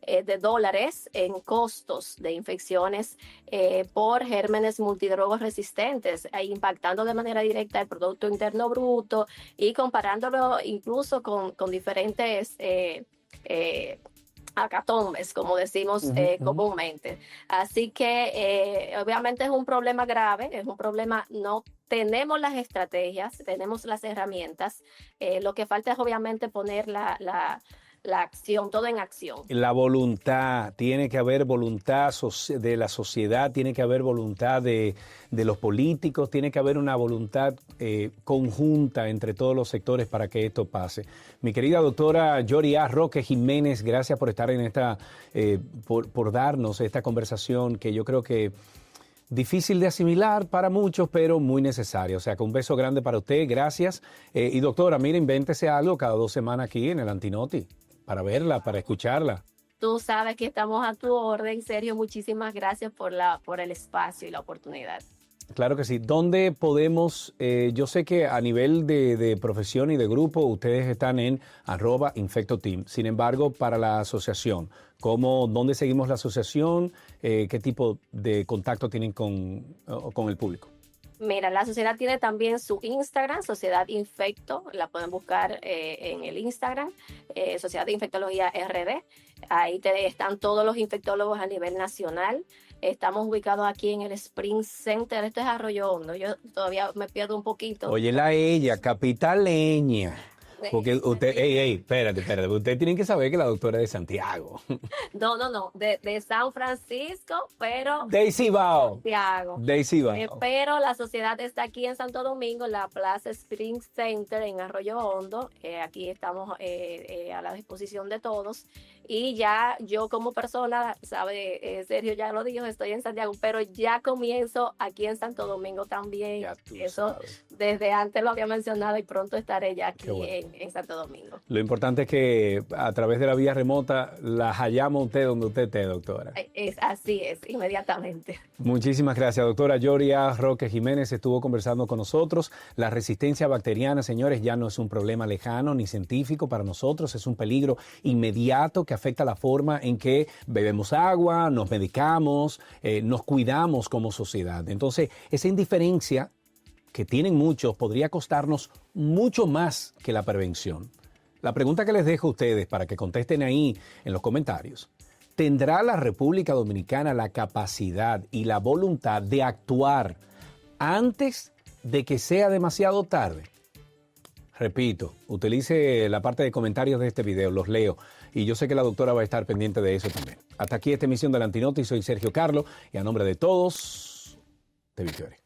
R: de dólares en costos de infecciones por gérmenes multidrogos resistentes, impactando de manera directa el Producto Interno Bruto y comparándolo incluso con diferentes acatombes, como decimos comúnmente. Así que obviamente es un problema grave, es un problema, no tenemos las estrategias, tenemos las herramientas, lo que falta es obviamente poner la acción, todo en acción.
Q: La voluntad, tiene que haber voluntad de la sociedad, tiene que haber voluntad de los políticos, tiene que haber una voluntad conjunta entre todos los sectores para que esto pase. Mi querida doctora Yori A. Roque Jiménez, gracias por estar en esta, por darnos esta conversación que yo creo que difícil de asimilar para muchos, pero muy necesaria. O sea, que un beso grande para usted, gracias. Y doctora, mire, invéntese algo cada 2 semanas aquí en el Antinoti, para verla, para escucharla.
R: Tú sabes que estamos a tu orden, Sergio. Muchísimas gracias por el espacio y la oportunidad.
Q: Claro que sí. ¿Dónde podemos, yo sé que a nivel de profesión y de grupo, ustedes están en @InfectoTeam. Sin embargo, para la asociación, ¿dónde seguimos la asociación? ¿Qué tipo de contacto tienen con el público?
R: Mira, la sociedad tiene también su Instagram, Sociedad Infecto, la pueden buscar en el Instagram, Sociedad de Infectología RD. Ahí están todos los infectólogos a nivel nacional. Estamos ubicados aquí en el Spring Center, esto es Arroyo Hondo, yo todavía me pierdo un poquito.
Q: Óyela ella, capitaleña. Porque usted, espérate, usted tiene que saber que la doctora es de Santiago.
R: No, de San Francisco, pero
Q: de Cibao.
R: Santiago.
Q: De Cibao.
R: Pero la sociedad está aquí en Santo Domingo, en la Plaza Spring Center, en Arroyo Hondo. Aquí estamos a la disposición de todos. Y ya yo como persona, sabe, Sergio ya lo dijo, estoy en Santiago, pero ya comienzo aquí en Santo Domingo también. Eso sabes. Desde antes lo había mencionado y pronto estaré ya aquí en Santo Domingo.
Q: Lo importante es que a través de la vía remota la hallamos usted donde usted esté, doctora.
R: Así es, inmediatamente.
Q: Muchísimas gracias, doctora Yori A. Roque Jiménez estuvo conversando con nosotros. La resistencia bacteriana, señores, ya no es un problema lejano ni científico para nosotros, es un peligro inmediato que afecta la forma en que bebemos agua, nos medicamos, nos cuidamos como sociedad. Entonces, esa indiferencia que tienen muchos podría costarnos mucho más que la prevención. La pregunta que les dejo a ustedes para que contesten ahí en los comentarios: ¿tendrá la República Dominicana la capacidad y la voluntad de actuar antes de que sea demasiado tarde? Repito, utilice la parte de comentarios de este video, los leo, y yo sé que la doctora va a estar pendiente de eso también. Hasta aquí esta emisión del Antinoti, soy Sergio Carlo, y a nombre de todos, te Victoria.